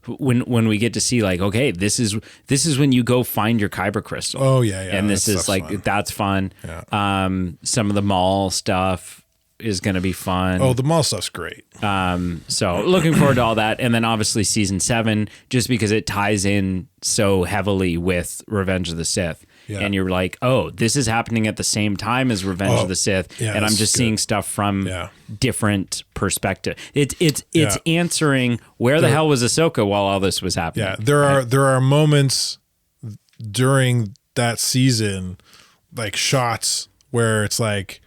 when we get to see like, okay, this is when you go find your kyber crystal. Oh yeah. And this is like fun. That's fun. Yeah. Some of the Maul stuff is going to be fun. Oh, the Maul stuff's great. So looking forward to all that, and then obviously season 7, just because it ties in so heavily with Revenge of the Sith. Yeah. And you're like, oh, this is happening at the same time as Revenge of the Sith, and I'm just seeing stuff from different perspective. It's answering where the hell was Ahsoka while all this was happening. Yeah, there are moments during that season, like shots where it's like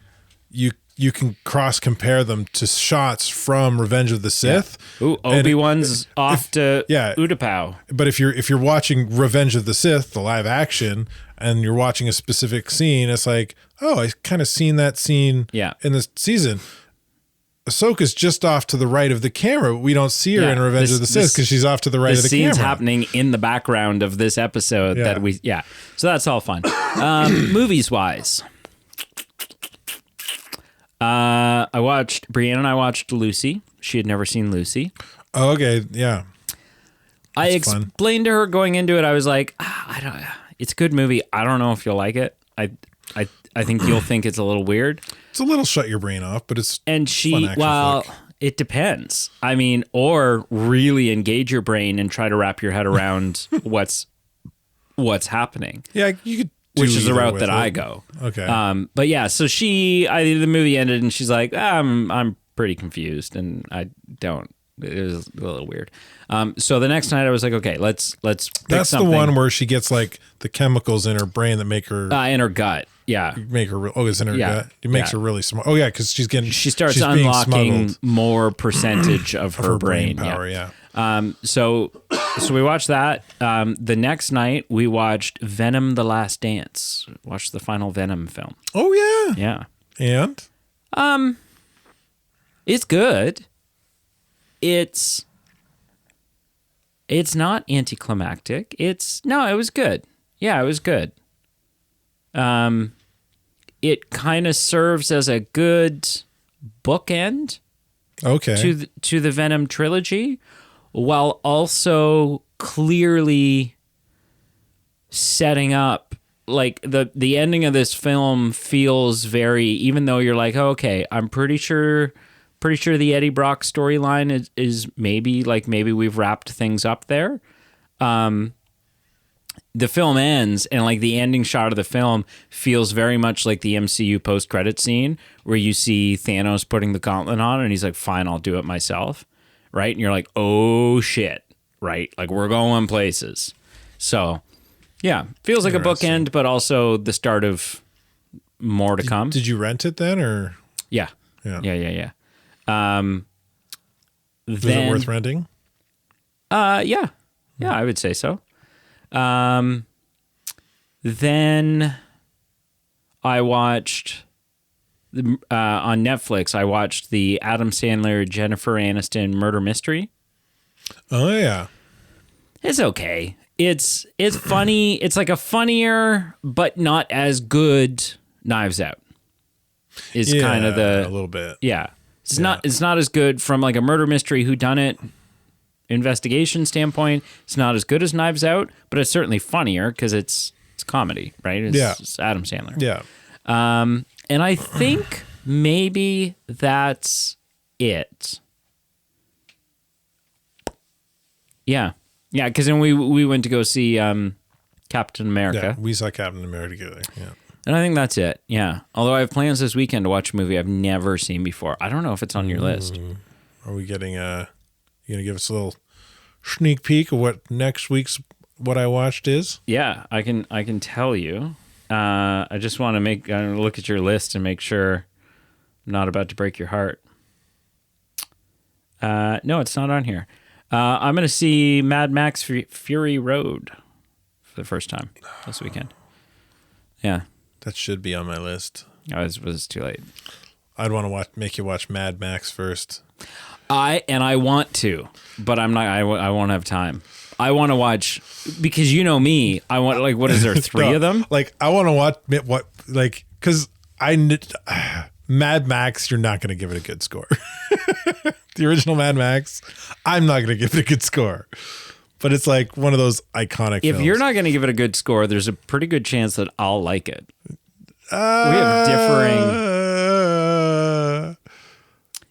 you can cross compare them to shots from Revenge of the Sith. Yeah. Ooh, Obi-Wan's off to Utapau. But if you're watching Revenge of the Sith, the live action, and you're watching a specific scene, it's like, oh, I kind of seen that scene in this season. Ahsoka's just off to the right of the camera, but we don't see her in Revenge of the Sith because she's off to the right of the camera. The scene's happening in the background of this episode So that's all fun. Movies wise. Brienne and I watched Lucy. She had never seen Lucy. Oh, okay. Yeah. I explained to her going into it, I was like, it's a good movie. I don't know if you'll like it. I think you'll think it's a little weird. It's a little shut your brain off, but it's fun flick. It depends. I mean, or really engage your brain and try to wrap your head around what's happening. Yeah, you could. Which is the route that I go. Okay. But yeah, so the movie ended and she's like, I'm pretty confused and I don't. It was a little weird. So the next night I was like, okay, let's pick That's something. The one where she gets like the chemicals in her brain that make her in her gut. Yeah. Make her it's in her gut. It makes her really smart. Oh yeah, because she starts unlocking more percentage of her brain power. Yeah. So we watched that. The next night we watched Venom: The Last Dance. Watched the final Venom film. Oh yeah. Yeah. And it's good. It's not anticlimactic. It was good. Yeah, it was good. It kind of serves as a good bookend to the Venom trilogy, while also clearly setting up, like, the ending of this film feels very, even though you're like, oh, okay, I'm pretty sure the Eddie Brock storyline is maybe we've wrapped things up there. The film ends, and like the ending shot of the film feels very much like the MCU post-credit scene where you see Thanos putting the gauntlet on and he's like, fine, I'll do it myself. Right? And you're like, oh shit. Right? Like, we're going places. So yeah, feels like a bookend, but also the start of more to come. Did you rent it then, or? Yeah. Is it worth renting? Yeah, I would say so. Then I watched on Netflix. I watched the Adam Sandler Jennifer Aniston murder mystery. Oh yeah, it's okay. It's funny. It's like a funnier but not as good Knives Out. Is kind of a little bit. Yeah. It's not as good from like a murder mystery whodunit investigation standpoint. It's not as good as Knives Out, but it's certainly funnier because it's comedy, right? It's Adam Sandler. Yeah. And I think maybe that's it. Yeah. Yeah, because then we went to go see Captain America. Yeah, we saw Captain America together. Yeah. And I think that's it. Yeah. Although I have plans this weekend to watch a movie I've never seen before. I don't know if it's on your list. Are we getting you going to give us a little sneak peek of what next week's What I Watched is? Yeah, I can tell you. I just want to look at your list and make sure I'm not about to break your heart. No, it's not on here. I'm going to see Mad Max Fury Road for the first time this weekend. Yeah. That should be on my list. Oh, it was too late. I'd want to make you watch Mad Max first. I want to, but I'm not. I won't have time. I want to watch because you know me. I want what is there 3 of them? Like I want to watch because Mad Max. You're not going to give it a good score. The original Mad Max. I'm not going to give it a good score. But it's like one of those iconic If films. you're not going to give it a good score, there's a pretty good chance that I'll like it. We have differing.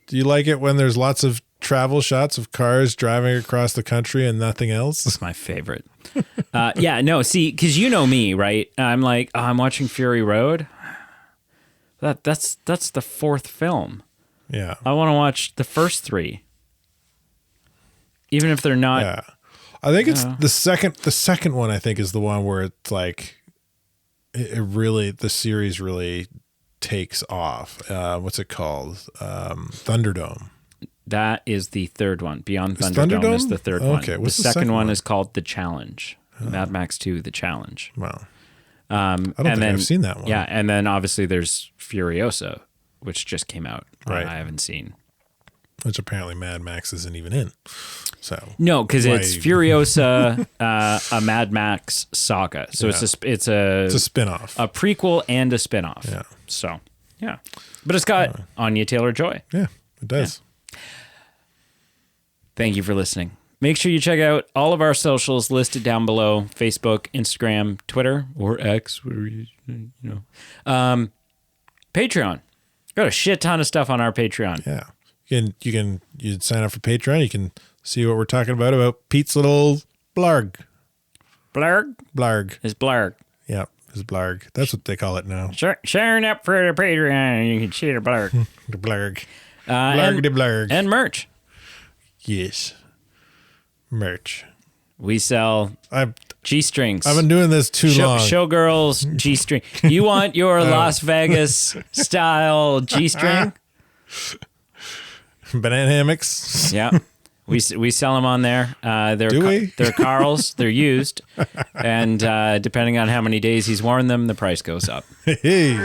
Do you like it when there's lots of travel shots of cars driving across the country and nothing else? It's my favorite. Yeah, no, see, because you know me, right? I'm like, I'm watching Fury Road. That's the 4th film. Yeah. I want to watch the first 3. Even if they're not. Yeah. I think it's the second one I think is the one where it's like the series really takes off. What's it called? Thunderdome. That is the 3rd one. Beyond Thunderdome is the 3rd one. Okay. The second one is called The Challenge. Mad Max 2, The Challenge. Wow. I don't think I've seen that one. Yeah, and then obviously there's Furiosa, which just came out. Right. I haven't seen. Which apparently Mad Max isn't even in. So no, because it's Furiosa, a Mad Max saga. So it's a spinoff, a prequel and a spinoff. Yeah. So yeah, but it's got Anya Taylor-Joy. Yeah, it does. Yeah. Thank you for listening. Make sure you check out all of our socials listed down below: Facebook, Instagram, Twitter, or X, whatever you know. Patreon. Got a shit ton of stuff on our Patreon. Yeah. You sign up for Patreon. You can see what we're talking about Pete's little blarg. Blarg? Blarg. It's blarg. Yeah, it's blarg. That's what they call it now. Sharing up for the Patreon, you can see the blarg. The blarg. Blarg de blarg. And merch. Yes. Merch. We sell G-strings. I've been doing this too long. Showgirls, G-string. You want your Las Vegas style G-string? Banana hammocks. Yeah. We sell them on there. They're Carl's. They're used. And depending on how many days he's worn them, the price goes up. Hey.